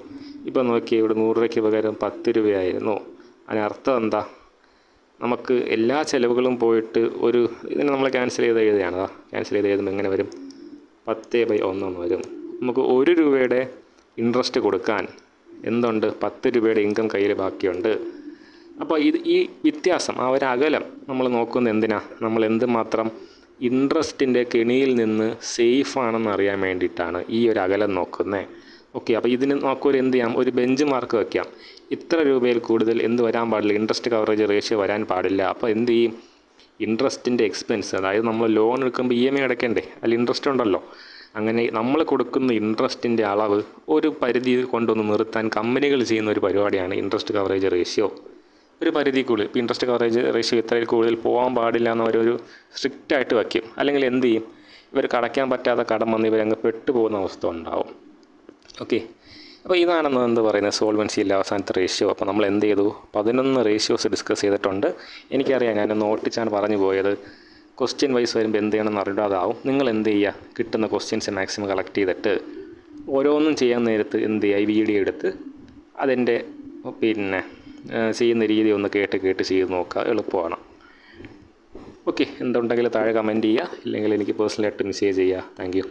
ഇപ്പോൾ നോക്കിയേ, ഇവിടെ 100 രൂപയ്ക്ക് പകരം 10 രൂപയായിരുന്നു. അതിനർത്ഥം എന്താ? നമുക്ക് എല്ലാ ചിലവുകളും പോയിട്ട് ഇതിനെ നമ്മൾ ക്യാൻസൽ ചെയ്ത് എഴുതുകയാണ്. ക്യാൻസൽ ചെയ്ത് എഴുതുമ്പോൾ എങ്ങനെ വരും? 10/1 എന്ന് വരും. നമുക്ക് 1 രൂപയുടെ ഇൻട്രസ്റ്റ് കൊടുക്കാൻ എന്തുണ്ട്, 10 രൂപയുടെ ഇൻകം കയ്യിൽ ബാക്കിയുണ്ട്. അപ്പോൾ ഈ വ്യത്യാസം, ആ ഒരു അകലം നമ്മൾ നോക്കുന്നത് എന്തിനാ? നമ്മൾ എന്തുമാത്രം ഇൻട്രസ്റ്റിൻ്റെ കെണിയിൽ നിന്ന് സേഫാണെന്ന് അറിയാൻ വേണ്ടിയിട്ടാണ് ഈ ഒരു അകലം നോക്കുന്നത്. ഓക്കെ, അപ്പോൾ ഇതിന് നമുക്കൊരു എന്ത് ചെയ്യാം, ഒരു ബെഞ്ച് മാർക്ക് വയ്ക്കാം. ഇത്ര രൂപയിൽ കൂടുതൽ എന്ത് വരാൻ പാടില്ല, ഇൻട്രസ്റ്റ് കവറേജ് റേഷ്യോ വരാൻ പാടില്ല. അപ്പോൾ എന്ത് ചെയ്യും, ഇൻട്രസ്റ്റിൻ്റെ എക്സ്പെൻസ്, അതായത് നമ്മൾ ലോൺ എടുക്കുമ്പോൾ EMI അടയ്ക്കണ്ടേ, അതിൽ ഇൻട്രസ്റ്റ് ഉണ്ടല്ലോ. അങ്ങനെ നമ്മൾ കൊടുക്കുന്ന ഇൻട്രസ്റ്റിൻ്റെ അളവ് ഒരു പരിധി കൊണ്ടൊന്ന് നിർത്താൻ കമ്പനികൾ ചെയ്യുന്ന ഒരു പരിപാടിയാണ് ഇൻട്രസ്റ്റ് കവറേജ് റേഷ്യോ. ഒരു പരിധിക്കുള്ളിൽ, ഇപ്പോൾ ഇൻട്രസ്റ്റ് കവറേജ് റേഷ്യോ ഇത്രയിൽ കൂടുതൽ പോകാൻ പാടില്ല എന്നവരൊരു സ്ട്രിക്റ്റായിട്ട് വയ്ക്കും. അല്ലെങ്കിൽ എന്ത് ചെയ്യും, ഇവർക്ക് അടയ്ക്കാൻ പറ്റാത്ത കടം വന്ന് ഇവരങ്ങ് പെട്ടുപോകുന്ന അവസ്ഥ ഉണ്ടാവും. ഓക്കെ, അപ്പോൾ ഇതാണെന്ന് എന്ത് പറയുന്നത് സോൾവൻസിയിലെ അവസാനത്തെ റേഷ്യോ. അപ്പോൾ നമ്മൾ എന്ത് ചെയ്തു, 11 റേഷ്യോസ് ഡിസ്കസ് ചെയ്തിട്ടുണ്ട്. എനിക്കറിയാം ഞാനൊന്ന് ഓട്ടിച്ചാണ് പറഞ്ഞു പോയത്. ക്വസ്റ്റ്യൻ വൈസ് വരുമ്പോൾ എന്ത് ചെയ്യണമെന്ന് അറിയാതാവും. നിങ്ങൾ എന്ത് ചെയ്യുക, കിട്ടുന്ന ക്വസ്റ്റ്യൻസ് മാക്സിമം കളക്ട് ചെയ്തിട്ട് ഓരോന്നും ചെയ്യാൻ നേരത്ത് എന്ത് ചെയ്യുക, ഈ വീഡിയോ എടുത്ത് അതിൻ്റെ ചെയ്യുന്ന രീതി ഒന്ന് കേട്ട് ചെയ്ത് നോക്കുക, എളുപ്പമാണ്. ഓക്കെ, എന്തുണ്ടെങ്കിലും താഴെ കമൻറ്റ് ചെയ്യുക, ഇല്ലെങ്കിൽ എനിക്ക് പേഴ്സണലായിട്ട് മെസ്സേജ് ചെയ്യുക. Thank you.